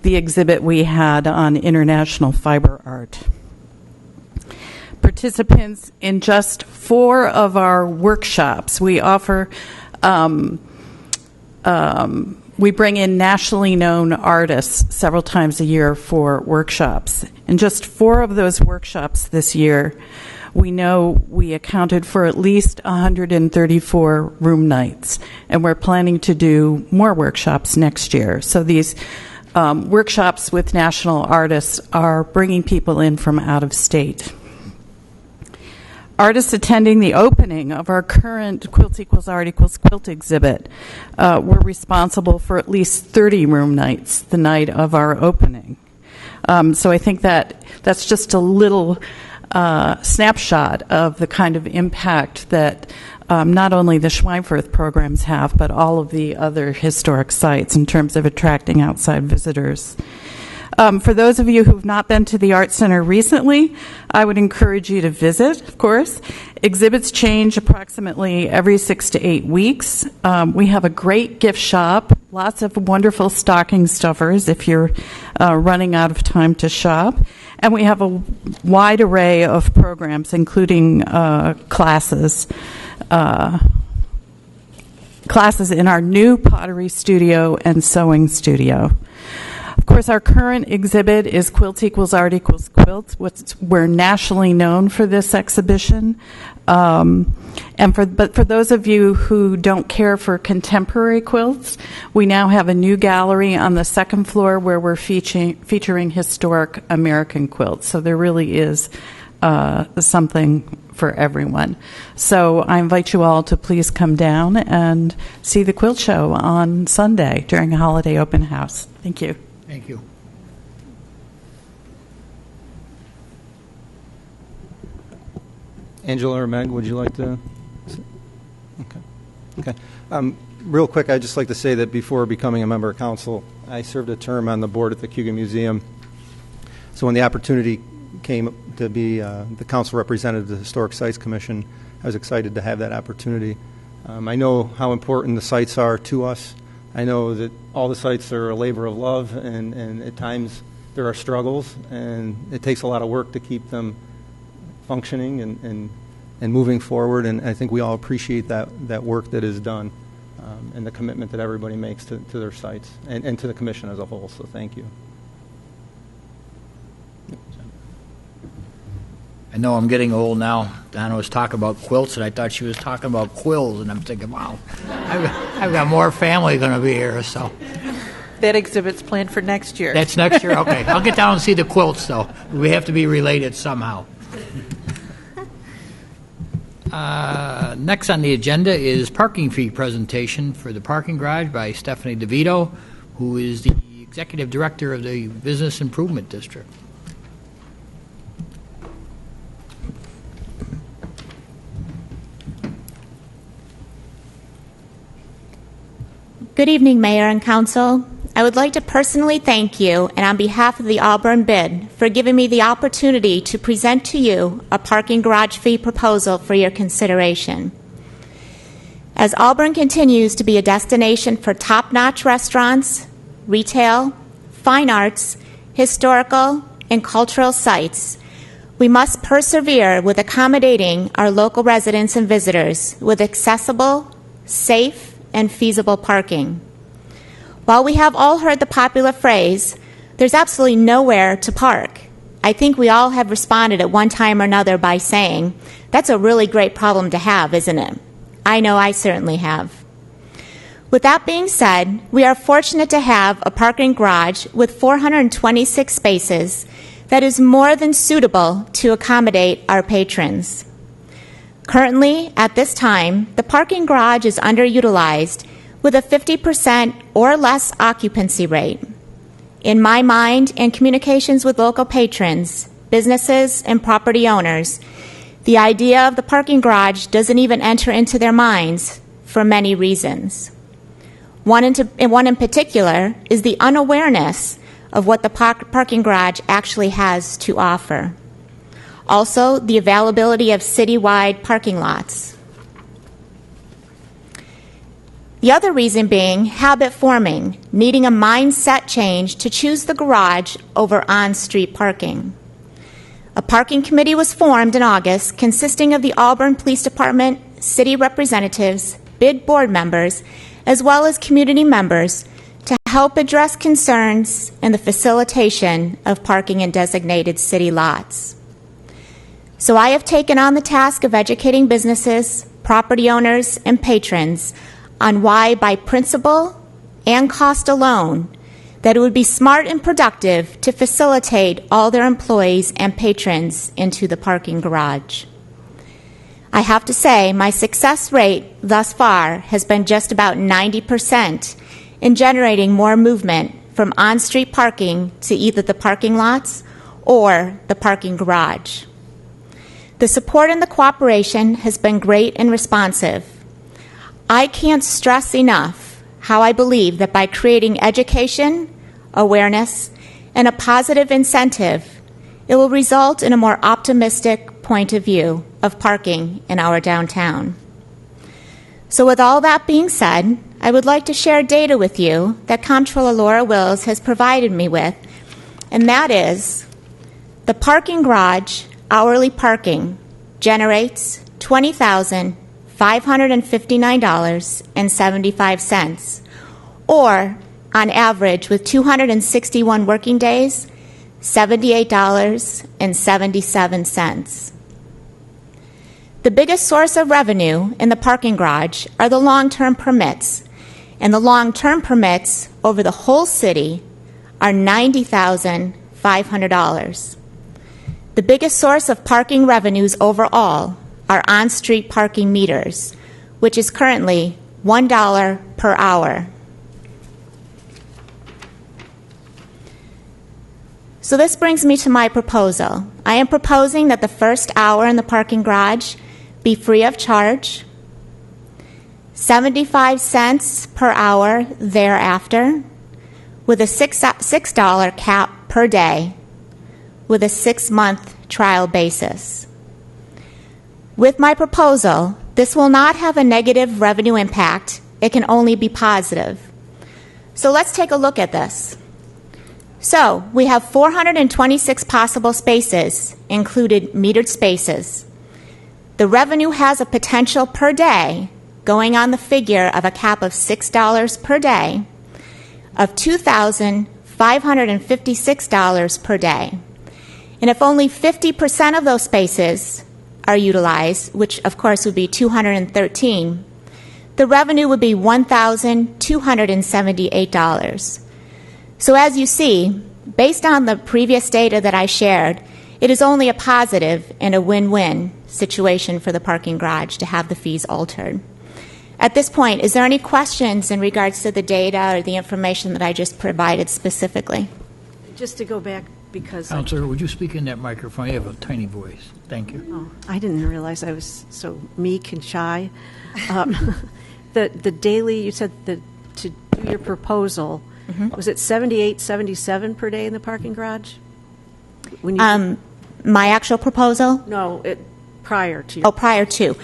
S8: the exhibit we had on international fiber art. Participants in just 4 of our workshops, we offer we bring in nationally known artists several times a year for workshops. In just 4 of those workshops this year, we know we accounted for at least 134 room nights, and we're planning to do more workshops next year. So these workshops with national artists are bringing people in from out of state. Artists attending the opening of our current Quilt Equals Art Equals Quilt exhibit were responsible for at least 30 room nights the night of our opening. So I think that's just a little snapshot of the kind of impact that not only the Schweinfurth programs have, but all of the other historic sites in terms of attracting outside visitors. For those of you who've not been to the Art Center recently, I would encourage you to visit, of course. Exhibits change approximately every 6 to 8 weeks. We have a great gift shop, lots of wonderful stocking stuffers if you're running out of time to shop. And we have a wide array of programs, including classes in our new pottery studio and sewing studio. Of course, our current exhibit is Quilt Equals Art Equals Quilt. We're nationally known for this exhibition. But for those of you who don't care for contemporary quilts, we now have a new gallery on the second floor where we're featuring historic American quilts. So there really is something for everyone. So I invite you all to please come down and see the quilt show on Sunday during a holiday open house. Thank you.
S2: Thank you.
S5: Angela or Meg, would you like to? Okay. Real quick, I'd just like to say that before becoming a member of council, I served a term on the board at the Cugin Museum. So when the opportunity came to be the council representative of the Historic Sites Commission, I was excited to have that opportunity. I know how important the sites are to us. I know that all the sites are a labor of love, and at times there are struggles, and it takes a lot of work to keep them functioning and moving forward, and I think we all appreciate that work that is done and the commitment that everybody makes to their sites and to the commission as a whole, so thank you.
S2: I know I'm getting old now. Donna was talking about quilts, and I thought she was talking about quills, and I'm thinking, wow, I've got more family going to be here, so.
S14: That exhibit's planned for next year.
S2: That's next year? Okay. I'll get down and see the quilts, though. We have to be related somehow. Next on the agenda is parking fee presentation for the parking garage by Stephanie DeVito, who is the Executive Director of the Business Improvement District.
S15: Good evening, Mayor and Council. I would like to personally thank you, and on behalf of the Auburn bid, for giving me the opportunity to present to you a parking garage fee proposal for your consideration. As Auburn continues to be a destination for top-notch restaurants, retail, fine arts, historical, and cultural sites, we must persevere with accommodating our local residents and visitors with accessible, safe, and feasible parking. While we have all heard the popular phrase, there's absolutely nowhere to park, I think we all have responded at one time or another by saying, that's a really great problem to have, isn't it? I know I certainly have. With that being said, we are fortunate to have a parking garage with 426 spaces that is more than suitable to accommodate our patrons. Currently, at this time, the parking garage is underutilized with a 50% or less occupancy rate. In my mind and communications with local patrons, businesses, and property owners, the idea of the parking garage doesn't even enter into their minds for many reasons. One in particular is the unawareness of what the parking garage actually has to offer. Also, the availability of citywide parking lots. The other reason being habit forming, needing a mindset change to choose the garage over on-street parking. A parking committee was formed in August consisting of the Auburn Police Department, city representatives, bid board members, as well as community members to help address concerns in the facilitation of parking in designated city lots. So I have taken on the task of educating businesses, property owners, and patrons on why, by principle and cost alone, that it would be smart and productive to facilitate all their employees and patrons into the parking garage. I have to say, my success rate thus far has been just about 90% in generating more movement from on-street parking to either the parking lots or the parking garage. The support and the cooperation has been great and responsive. I can't stress enough how I believe that by creating education, awareness, and a positive incentive, it will result in a more optimistic point of view of parking in our downtown. So with all that being said, I would like to share data with you that Comptroller Laura Wills has provided me with, and that is the parking garage hourly parking generates $20,559.75, or on average with 261 working days, $78.77. The biggest source of revenue in the parking garage are the long-term permits, and the long-term permits over the whole city are $90,500. The biggest source of parking revenues overall are on-street parking meters, which is currently $1 per hour. So this brings me to my proposal. I am proposing that the first hour in the parking garage be free of charge, 75 cents per hour thereafter, with a $6 cap per day, with a 6-month trial basis. With my proposal, this will not have a negative revenue impact. It can only be positive. So let's take a look at this. So we have 426 possible spaces, included metered spaces. The revenue has a potential per day, going on the figure of a cap of $6 per day, of $2,556 per day. And if only 50% of those spaces are utilized, which of course would be 213, the revenue would be $1,278. So as you see, based on the previous data that I shared, it is only a positive and a win-win situation for the parking garage to have the fees altered. At this point, is there any questions in regards to the data or the information that I just provided specifically?
S1: Just to go back, because
S2: Counselor, would you speak in that microphone? You have a tiny voice. Thank you.
S1: Oh, I didn't realize I was so meek and shy. The daily, you said that to do your proposal, was it 78, 77 per day in the parking garage? When you
S15: My actual proposal?
S1: No, prior to your...
S15: Oh, prior to.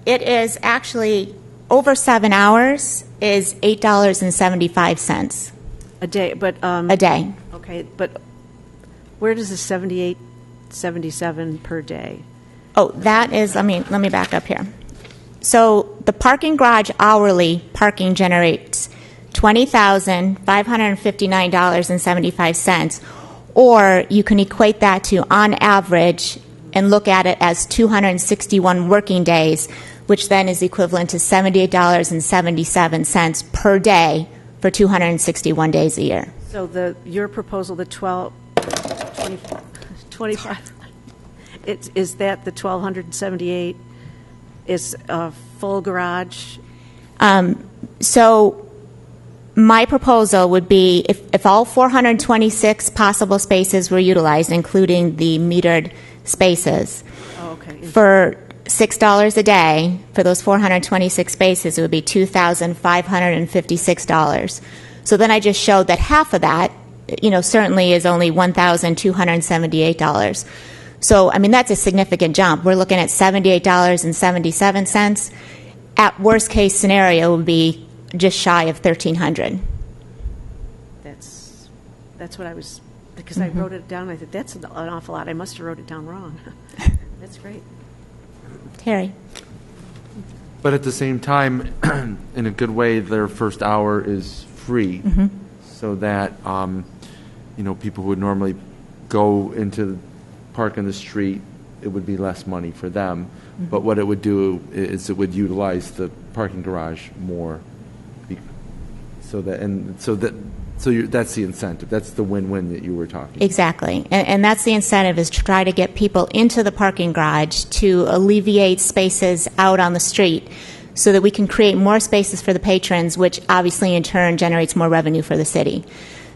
S15: It is actually over 7 hours is $8.75
S1: a day, but
S15: a day.
S1: Okay, but where does the 78, 77 per day?
S15: Oh, that is. Let me back up here. So the parking garage hourly parking generates $20,559.75, or you can equate that to, on average, and look at it as 261 working days, which then is equivalent to $78.77 per day for 261 days a year.
S1: So your proposal, the 25, is that the 1,278 is a full garage?
S15: So my proposal would be if all 426 possible spaces were utilized, including the metered spaces, for $6 a day for those 426 spaces, it would be $2,556. So then I just showed that half of that, certainly is only $1,278. So, I mean, that's a significant jump. We're looking at $78.77. At worst case scenario, it would be just shy of $1,300.
S1: That's what I was, because I wrote it down. I thought that's an awful lot. I must have wrote it down wrong. That's great.
S15: Terry.
S10: But at the same time, in a good way, their first hour is free, so that people who would normally go into park in the street, it would be less money for them. But what it would do is it would utilize the parking garage more. That's the incentive. That's the win-win that you were talking about.
S15: Exactly. And that's the incentive, is to try to get people into the parking garage to alleviate spaces out on the street so that we can create more spaces for the patrons, which obviously in turn generates more revenue for the city.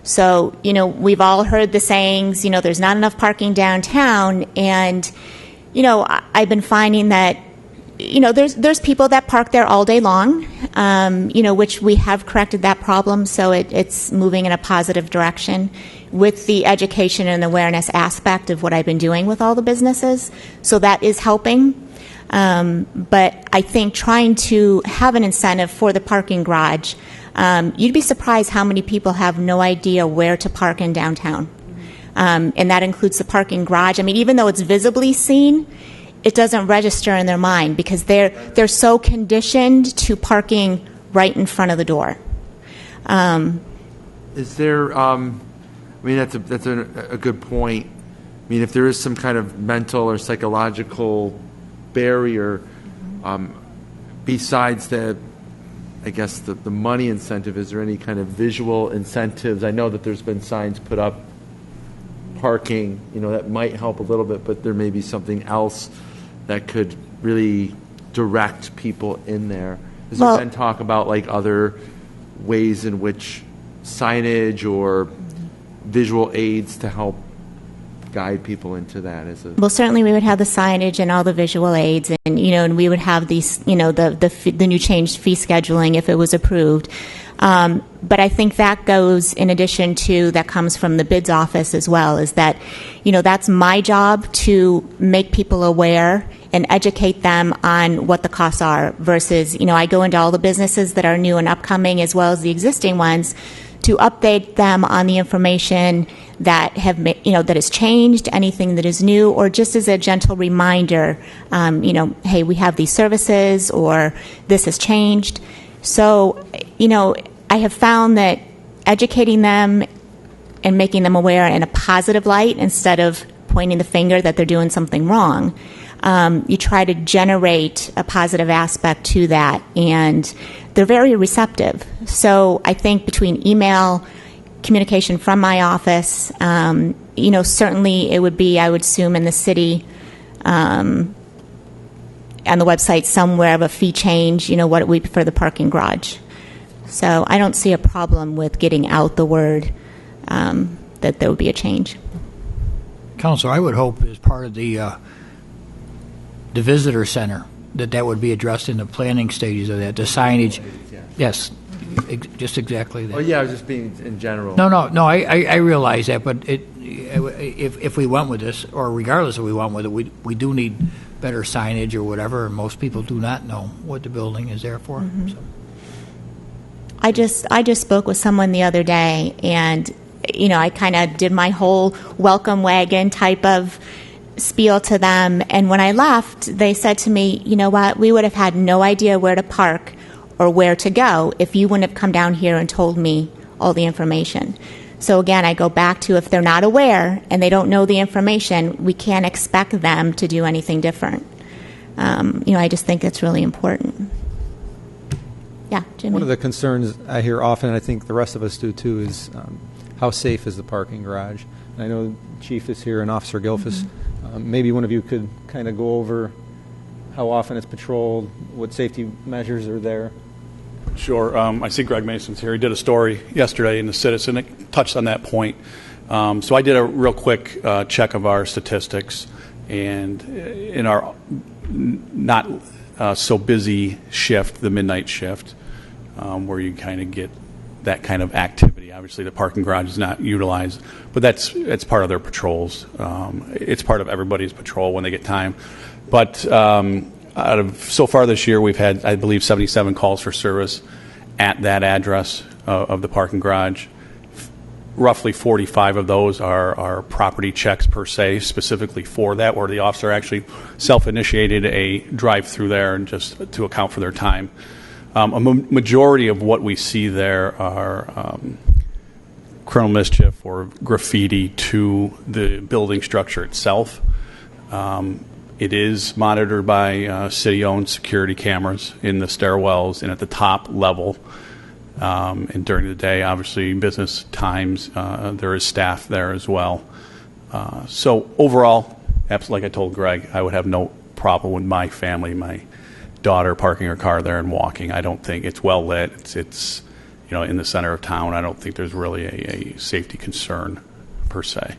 S15: So, we've all heard the sayings, there's not enough parking downtown, and, I've been finding that there's people that park there all day long, which we have corrected that problem, so it's moving in a positive direction with the education and awareness aspect of what I've been doing with all the businesses. So that is helping. But I think trying to have an incentive for the parking garage, you'd be surprised how many people have no idea where to park in downtown. And that includes the parking garage. I mean, even though it's visibly seen, it doesn't register in their mind because they're so conditioned to parking right in front of the door.
S10: Is there? That's a good point. I mean, if there is some kind of mental or psychological barrier, besides the money incentive, is there any kind of visual incentives? I know that there's been signs put up, parking, that might help a little bit, but there may be something else that could really direct people in there. Has there been talk about other ways in which signage or visual aids to help guide people into that as a...
S15: Well, certainly we would have the signage and all the visual aids, and and we would have these, the new changed fee scheduling if it was approved. But I think that goes in addition to, that comes from the bids office as well, is that, that's my job to make people aware and educate them on what the costs are versus, I go into all the businesses that are new and upcoming as well as the existing ones to update them on the information that that has changed, anything that is new, or just as a gentle reminder, hey, we have these services or this has changed. So, I have found that educating them and making them aware in a positive light instead of pointing the finger that they're doing something wrong, you try to generate a positive aspect to that, and they're very receptive. So I think between email, communication from my office, certainly it would be, I would assume, in the city, on the website somewhere of a fee change, what it would be for the parking garage. So I don't see a problem with getting out the word that there would be a change.
S2: Councilor, I would hope as part of the visitor center that would be addressed in the planning stages of that, the signage. Yes, just exactly that.
S10: Oh, yeah, I was just being in general.
S2: No, I realize that, but if we went with this, or regardless if we went with it, we do need better signage or whatever, and most people do not know what the building is there for.
S15: Mm-hmm.
S2: So.
S15: I just spoke with someone the other day, and I kind of did my whole welcome wagon type of spiel to them, and when I left, they said to me, "You know what? We would have had no idea where to park or where to go if you wouldn't have come down here and told me all the information." So again, I go back to, if they're not aware and they don't know the information, we can't expect them to do anything different. I just think it's really important. Yeah, Jimmy.
S5: One of the concerns I hear often, and I think the rest of us do too, is how safe is the parking garage? And I know Chief is here and Officer Gilfus.
S15: Mm-hmm.
S5: Maybe one of you could kind of go over how often it's patrolled, what safety measures are there.
S4: Sure. I see Greg Mason's here. He did a story yesterday in the Citizen. It touched on that point. So I did a real quick check of our statistics, and in our not so busy shift, the midnight shift, where you kind of get that kind of activity. Obviously, the parking garage is not utilized, but it's part of their patrols. It's part of everybody's patrol when they get time. But so far this year, we've had, I believe, 77 calls for service at that address of the parking garage. Roughly 45 of those are property checks per se, specifically for that, where the officer actually self-initiated a drive-through there and just to account for their time. A majority of what we see there are criminal mischief or graffiti to the building structure itself. It is monitored by city-owned security cameras in the stairwells and at the top level. And during the day, obviously, business times, there is staff there as well. So overall, like I told Greg, I would have no problem with my family, my daughter parking her car there and walking. I don't think it's well lit. It's in the center of town. I don't think there's really a safety concern per se.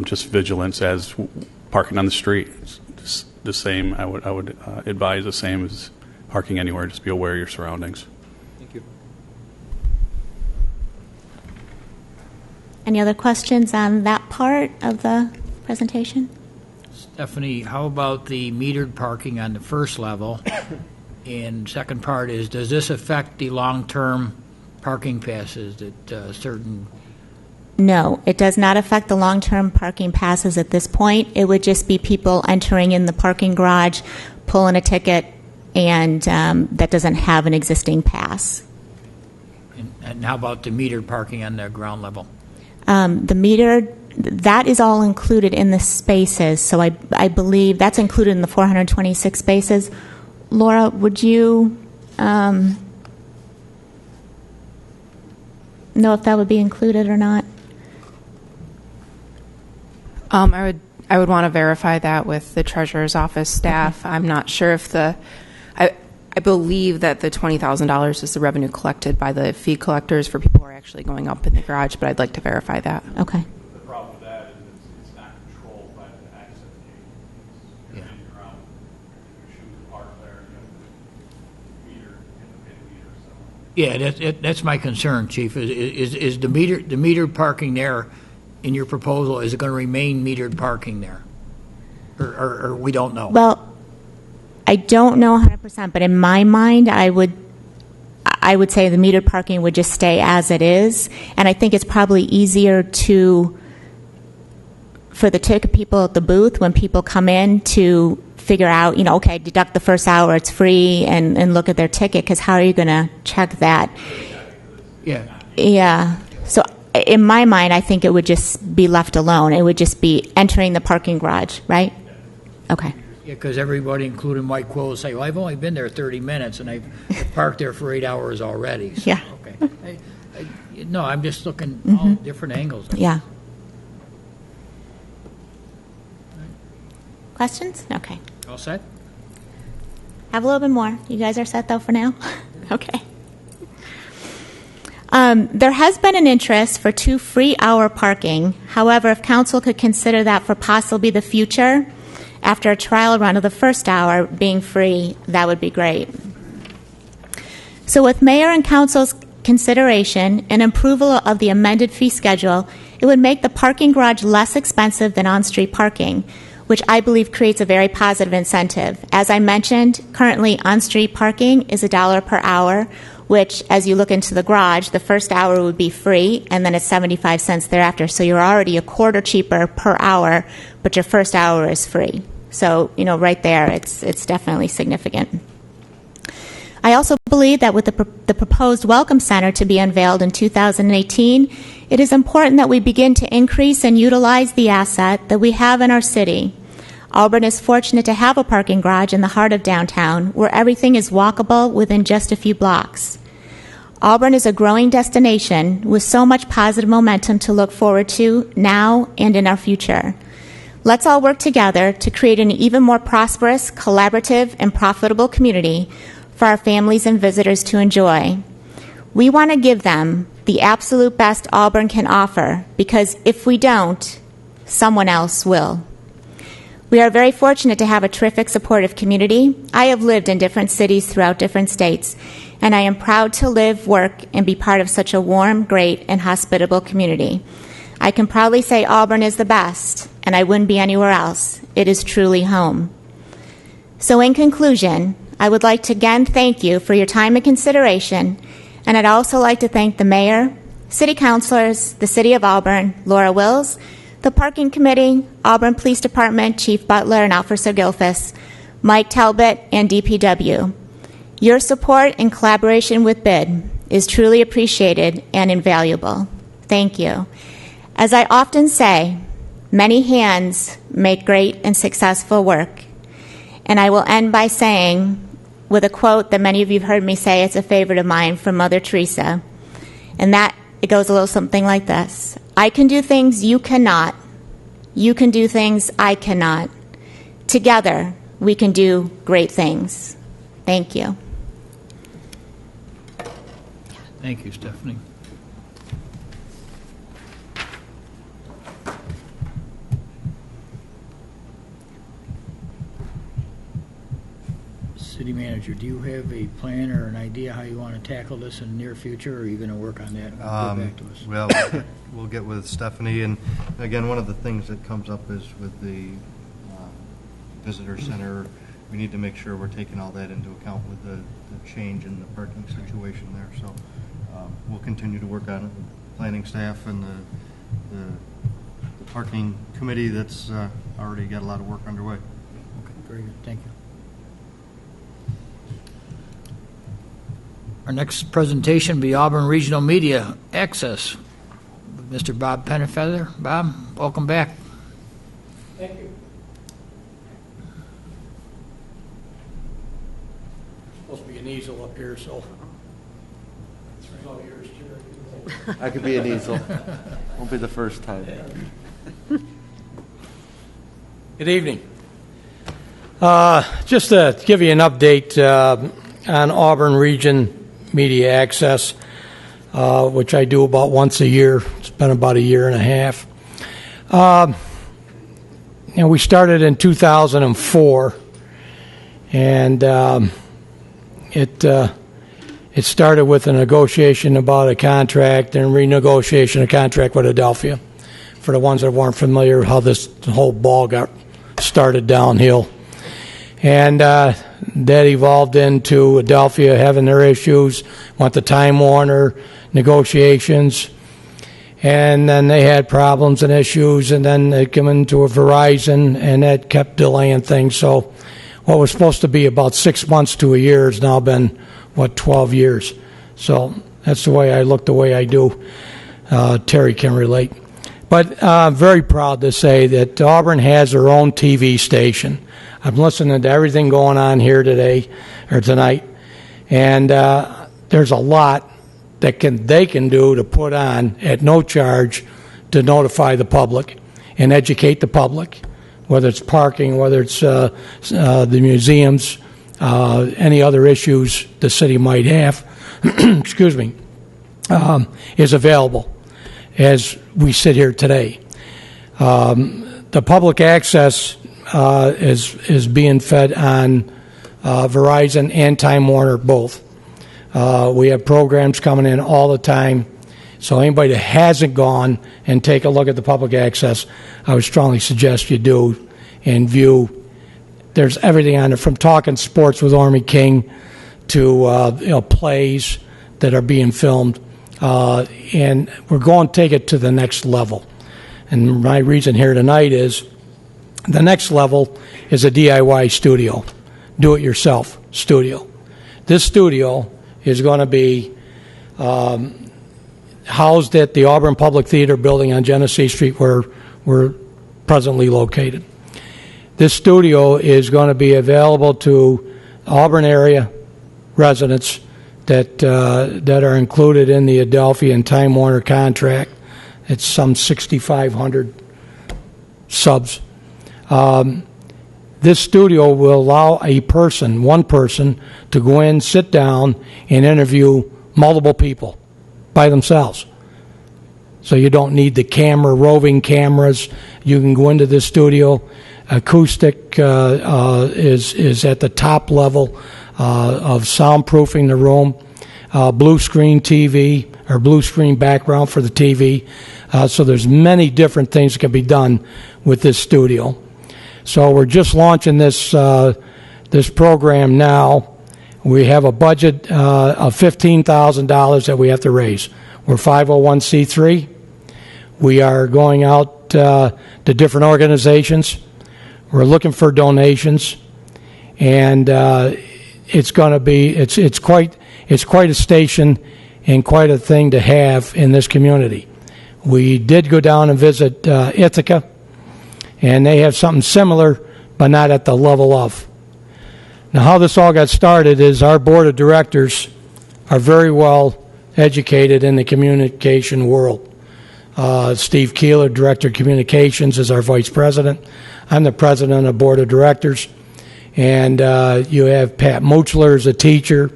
S4: Just vigilance as parking on the street. It's the same. I would advise the same as parking anywhere. Just be aware of your surroundings.
S5: Thank you.
S15: Any other questions on that part of the presentation?
S2: Stephanie, how about the metered parking on the first level? And second part is, does this affect the long-term parking passes that certain...
S15: No, it does not affect the long-term parking passes at this point. It would just be people entering in the parking garage, pulling a ticket, and that doesn't have an existing pass.
S2: And how about the metered parking on the ground level?
S15: The metered, that is all included in the spaces, so I believe that's included in the 426 spaces. Laura, would you know if that would be included or not?
S7: I would want to verify that with the treasurer's office staff. Okay. I'm not sure if I believe that the $20,000 is the revenue collected by the fee collectors for people who are actually going up in the garage, but I'd like to verify that.
S15: Okay.
S4: The problem with that is it's not
S2: Yeah, that's my concern, Chief. Is the metered parking there in your proposal? Is it going to remain metered parking there, or we don't know?
S15: Well, I don't know 100%, but in my mind, I would say the metered parking would just stay as it is, and I think it's probably easier for the ticket people at the booth when people come in to figure out, okay, deduct the first hour, it's free, and look at their ticket, because how are you going to check that? Yeah. So in my mind, I think it would just be left alone. It would just be entering the parking garage, right? Okay.
S2: Yeah, because everybody, including Mike Quill, will say, well, I've only been there 30 minutes, and I've parked there for 8 hours already. So,
S15: yeah.
S2: Okay. No, I'm just looking all different angles.
S15: Yeah. Questions? Okay.
S2: All set?
S15: Have a little bit more. You guys are set, though, for now? Okay. There has been an interest for 2 free hour parking. However, if council could consider that for possibly the future, after a trial run of the first hour being free, that would be great. So with mayor and council's consideration and approval of the amended fee schedule, it would make the parking garage less expensive than on-street parking, which I believe creates a very positive incentive. As I mentioned, currently on-street parking is $1 per hour, which, as you look into the garage, the first hour would be free, and then it's 75 cents thereafter. So you're already a quarter cheaper per hour, but your first hour is free. So, right there, it's definitely significant. I also believe that with the proposed Welcome Center to be unveiled in 2018, it is important that we begin to increase and utilize the asset that we have in our city. Auburn is fortunate to have a parking garage in the heart of downtown where everything is walkable within just a few blocks. Auburn is a growing destination with so much positive momentum to look forward to now and in our future. Let's all work together to create an even more prosperous, collaborative, and profitable community for our families and visitors to enjoy. We want to give them the absolute best Auburn can offer, because if we don't, someone else will. We are very fortunate to have a terrific, supportive community. I have lived in different cities throughout different states, and I am proud to live, work, and be part of such a warm, great, and hospitable community. I can proudly say Auburn is the best, and I wouldn't be anywhere else. It is truly home. So in conclusion, I would like to again thank you for your time and consideration, and I'd also like to thank the mayor, city councilors, the city of Auburn, Laura Wills, the Parking Committee, Auburn Police Department, Chief Butler and Officer Gilfus, Mike Talbot, and DPW. Your support and collaboration with BID is truly appreciated and invaluable. Thank you. As I often say, many hands make great and successful work. And I will end by saying, with a quote that many of you have heard me say, it's a favorite of mine, from Mother Teresa. And that, it goes a little something like this. I can do things you cannot. You can do things I cannot. Together, we can do great things. Thank you.
S2: Thank you, Stephanie. City Manager, do you have a plan or an idea how you want to tackle this in the near future, or are you going to work on that and get back to us?
S9: Well, we'll get with Stephanie, and again, one of the things that comes up is with the visitor center, we need to make sure we're taking all that into account with the change in the parking situation there. So we'll continue to work on it with the planning staff and the parking committee that's already got a lot of work underway.
S2: Okay, very good. Thank you. Our next presentation will be Auburn Regional Media Access with Mr. Bob Pennefeather. Bob, welcome back.
S11: Thank you. Supposed to be an easel up here, so it's all yours, Jerry.
S10: I could be an easel. Won't be the first time.
S11: Good evening. Just to give you an update on Auburn Region Media Access, which I do about once a year. It's been about a year and a half. We started in 2004, and It started with a negotiation about a contract and renegotiation of contract with Adelphia. For the ones that weren't familiar, how this whole ball got started downhill. And that evolved into Adelphia having their issues, went to Time Warner, negotiations, and then they had problems and issues, and then they came into a Verizon, and that kept delaying things. So what was supposed to be about 6 months to a year has now been, 12 years. So that's the way I look the way I do. Terry can relate. But I'm very proud to say that Auburn has their own TV station. I'm listening to everything going on here today or tonight, and there's a lot that they can do to put on at no charge to notify the public and educate the public, whether it's parking, whether it's the museums, any other issues the city might have, excuse me, is available as we sit here today. The public access is being fed on Verizon and Time Warner both. We have programs coming in all the time. So anybody that hasn't gone and take a look at the public access, I would strongly suggest you do and view. There's everything on it, from talking sports with Army King to plays that are being filmed. And we're going to take it to the next level. And my reason here tonight is the next level is a DIY studio, do-it-yourself studio. This studio is going to be housed at the Auburn Public Theater building on Genesee Street, where we're presently located. This studio is going to be available to Auburn area residents that are included in the Adelphia and Time Warner contract. It's some 6,500 subs. This studio will allow one person, to go in, sit down, and interview multiple people by themselves. So you don't need the roving cameras. You can go into this studio. Acoustic is at the top level of soundproofing the room. Blue screen TV or blue screen background for the TV. So there's many different things that can be done with this studio. So we're just launching this program now. We have a budget of $15,000 that we have to raise. We're 501c3. We are going out to different organizations. We're looking for donations, and it's going to be it's quite a station and quite a thing to have in this community. We did go down and visit Ithaca, and they have something similar, but not at the level of. Now, how this all got started is our board of directors are very well educated in the communication world. Steve Keeler, Director of Communications, is our vice president. I'm the president of the board of directors. And you have Pat Muchler as a teacher.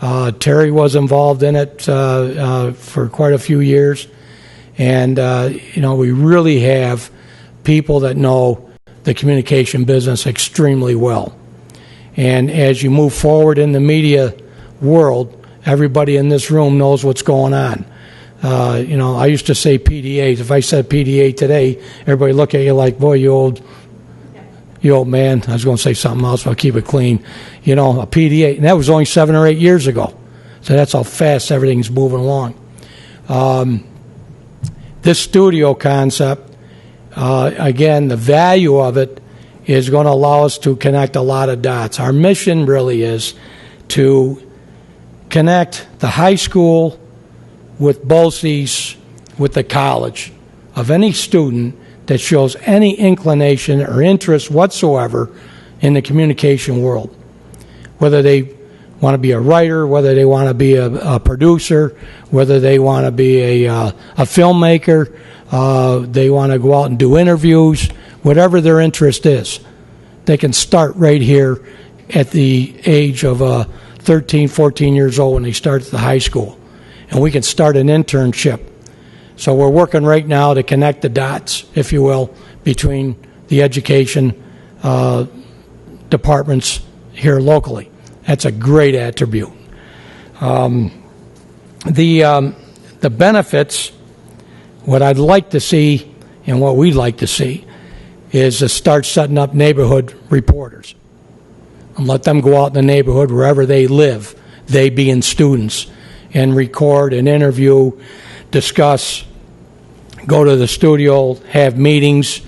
S11: Terry was involved in it for quite a few years. And, we really have people that know the communication business extremely well. And as you move forward in the media world, everybody in this room knows what's going on. I used to say PDAs. If I said PDA today, everybody look at you like, boy, you old man. I was going to say something else, but I'll keep it clean. A PDA. And that was only 7 or 8 years ago. So that's how fast everything's moving along. This studio concept, again, the value of it is going to allow us to connect a lot of dots. Our mission really is to connect the high school with BOCES, with the college, of any student that shows any inclination or interest whatsoever in the communication world. Whether they want to be a writer, whether they want to be a producer, whether they want to be a filmmaker, they want to go out and do interviews, whatever their interest is, they can start right here at the age of 13, 14 years old when they start at the high school. And we can start an internship. So we're working right now to connect the dots, if you will, between the education departments here locally. That's a great attribute.
S16: The benefits, what I'd like to see and what we'd like to see is to start setting up neighborhood reporters and let them go out in the neighborhood wherever they live, they being students, and record and interview, discuss, go to the studio, have meetings,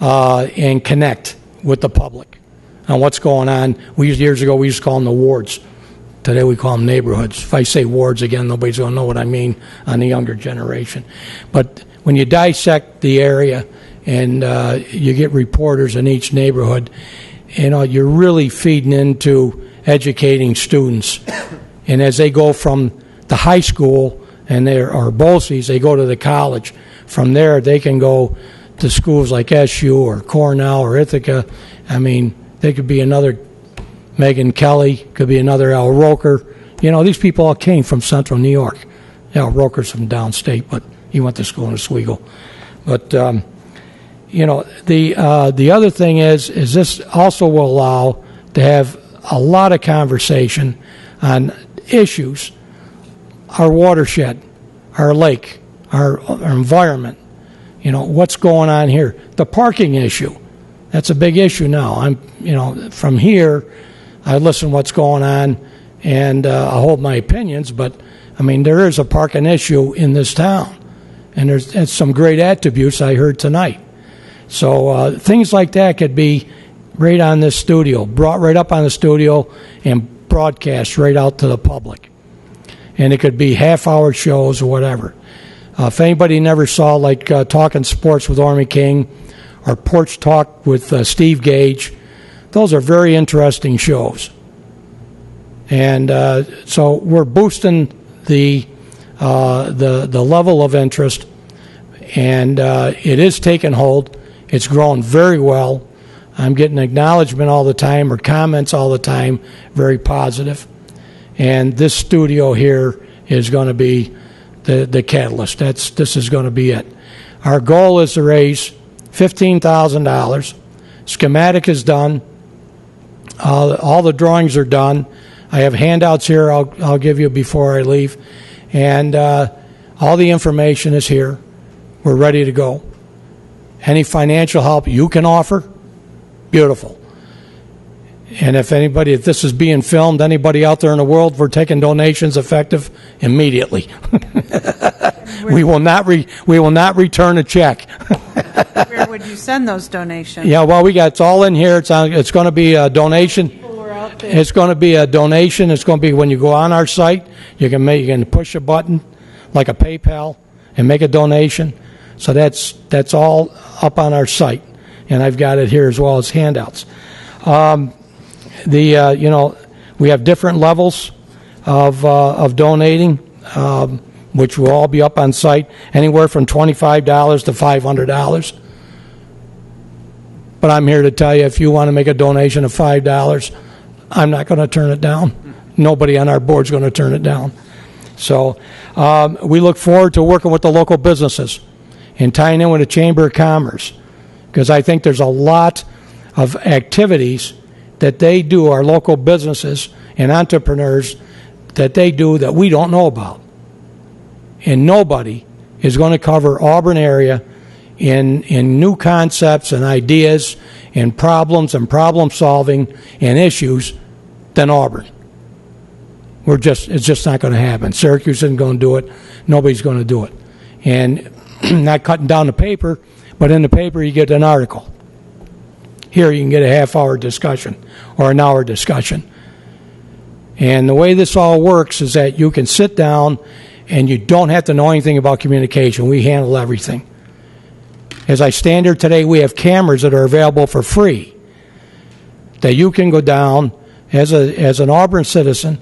S16: and connect with the public on what's going on. Years ago, we used to call them the wards. Today we call them neighborhoods. If I say wards again, nobody's going to know what I mean on the younger generation. But when you dissect the area and you get reporters in each neighborhood, you're really feeding into educating students. And as they go from the high school or BOCES, they go to the college. From there, they can go to schools like SU or Cornell or Ithaca. I mean, they could be another Megan Kelly, could be another Al Roker. These people all came from central New York. Al Roker's from downstate, but he went to school in Oswego. But, the other thing is this also will allow to have a lot of conversation on issues, our watershed, our lake, our environment, what's going on here. The parking issue, that's a big issue now. From here, I listen to what's going on, and I hold my opinions, but, there is a parking issue in this town, and there's some great attributes I heard tonight. So things like that could be right on this studio, brought right up on the studio and broadcast right out to the public. And it could be half-hour shows or whatever. If anybody never saw, Talking Sports with Ormy King or Porch Talk with Steve Gage, those are very interesting shows. And so we're boosting the level of interest, and it is taking hold. It's growing very well. I'm getting acknowledgement all the time or comments all the time, very positive. And this studio here is going to be the catalyst. This is going to be it. Our goal is to raise $15,000. Schematic is done. All the drawings are done. I have handouts here I'll give you before I leave. And all the information is here. We're ready to go. Any financial help you can offer, beautiful. And if this is being filmed, anybody out there in the world, we're taking donations effective immediately. We will not return a check.
S14: Where would you send those donations?
S16: Yeah, well, it's all in here. It's going to be a donation. It's going to be a donation. It's going to be when you go on our site, you can push a button like a PayPal and make a donation. So that's all up on our site, and I've got it here as well as handouts. We have different levels of donating, which will all be up on site, anywhere from $25 to $500. But I'm here to tell you, if you want to make a donation of $5, I'm not going to turn it down. Nobody on our board is going to turn it down. So we look forward to working with the local businesses and tying in with the Chamber of Commerce, because I think there's a lot of activities that they do, our local businesses and entrepreneurs, that they do that we don't know about. And nobody is going to cover Auburn area in new concepts and ideas and problems and problem solving and issues than Auburn. It's just not going to happen. Syracuse isn't going to do it. Nobody's going to do it. And not cutting down the paper, but in the paper you get an article. Here you can get a half-hour discussion or an hour discussion. And the way this all works is that you can sit down and you don't have to know anything about communication. We handle everything. As I stand here today, we have cameras that are available for free that you can go down as an Auburn citizen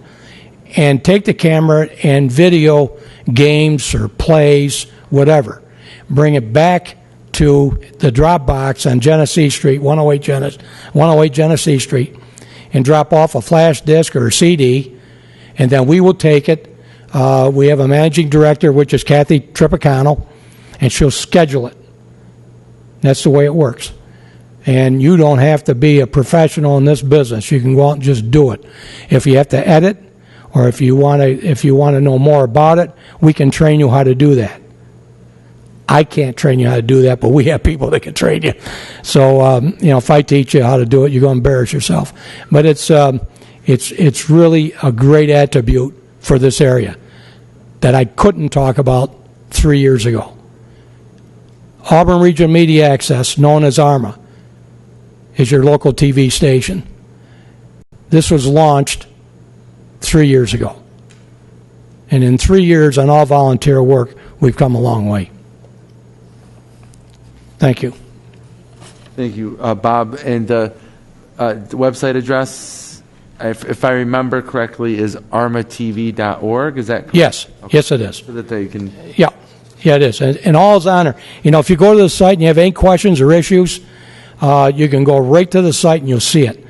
S16: and take the camera and video games or plays, whatever. Bring it back to the drop box on Genesee Street, 108 Genesee Street, and drop off a flash disc or a CD, and then we will take it. We have a managing director, which is Kathy Tripicano, and she'll schedule it. That's the way it works. And you don't have to be a professional in this business. You can go out and just do it. If you have to edit or if you want to know more about it, we can train you how to do that. I can't train you how to do that, but we have people that can train you. So, if I teach you how to do it, you're going to embarrass yourself. But it's really a great attribute for this area that I couldn't talk about 3 years ago. Auburn Regional Media Access, known as ARMA, is your local TV station. This was launched 3 years ago. And in 3 years on all volunteer work, we've come a long way. Thank you.
S10: Thank you, Bob. And the website address, if I remember correctly, is armatv.org. Is that correct?
S16: Yes.
S10: Okay.
S16: Yes, it is.
S10: So that they can...
S16: Yeah, it is. And all is on there. If you go to the site and you have any questions or issues, you can go right to the site and you'll see it.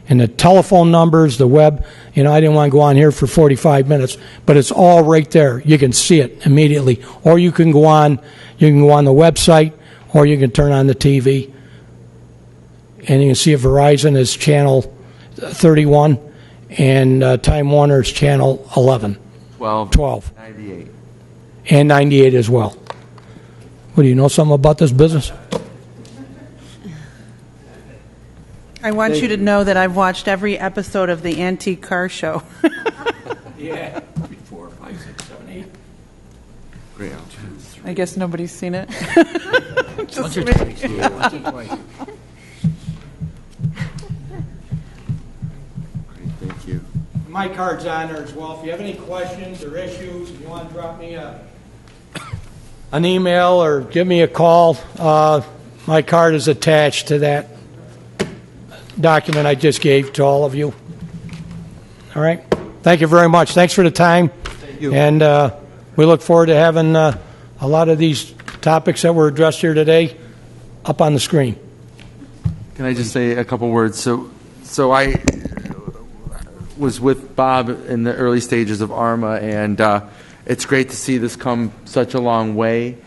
S16: And the telephone numbers, the web, I didn't want to go on here for 45 minutes, but it's all right there. You can see it immediately. Or you can go on the website, or you can turn on the TV. And you can see Verizon is channel 31, and Time Warner is channel 11. 12.
S10: 98.
S16: And 98 as well. What, do you know something about this business?
S14: I want you to know that I've watched every episode of the Antique Car Show.
S16: Yeah, 3, 4, 5, 6, 7, 8.
S10: Great.
S14: I guess nobody's seen it.
S2: Once or twice. Once or twice.
S10: Great, thank you.
S16: My card's on there as well. If you have any questions or issues, if you want to drop me an email or give me a call, my card is attached to that document I just gave to all of you. All right? Thank you very much. Thanks for the time.
S10: Thank you.
S16: And we look forward to having a lot of these topics that were addressed here today up on the screen.
S10: Can I just say a couple words? So I was with Bob in the early stages of ARMA, and it's great to see this come such a long way,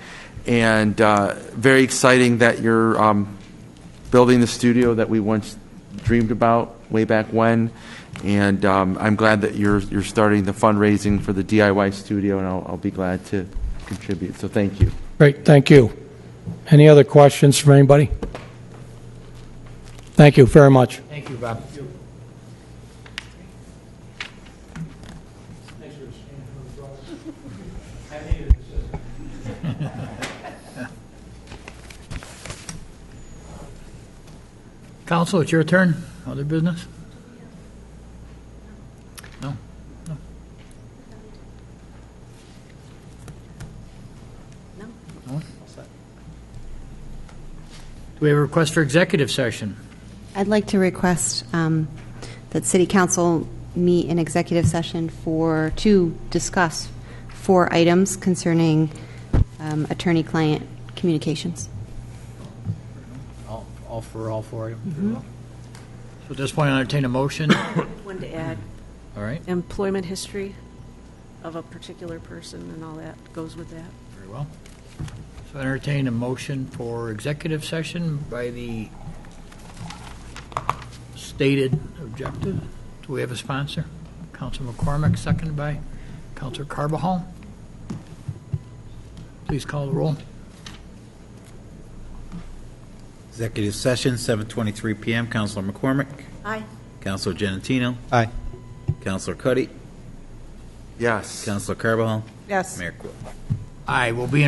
S10: and very exciting that you're building the studio that we once dreamed about way back when, and I'm glad that you're starting the fundraising for the DIY studio, and I'll be glad to contribute. So thank you.
S16: Great, thank you. Any other questions from anybody? Thank you very much.
S2: Thank you, Bob. Council, it's your turn. Other business? No? No. No? Do we have a request for executive session?
S17: I'd like to request that City Council meet in executive session to discuss 4 items concerning attorney-client communications.
S2: All 4 items? Mm-hmm. So at this point, I entertain a motion.
S1: One to add.
S2: All right.
S1: Employment history of a particular person and all that goes with that.
S2: Very well. So I entertain a motion for executive session by the stated objective. Do we have a sponsor? Councilor McCormick, seconded by Councilor Carabajal. Please call the roll.
S3: Executive session, 7:23 p.m. Councilor McCormick.
S1: Aye.
S3: Councilor Giannettino.
S5: Aye.
S3: Councilor Cuddy.
S10: Yes.
S3: Councilor Carabajal.
S14: Yes.
S3: Mayor Quill.
S2: Aye, we'll be in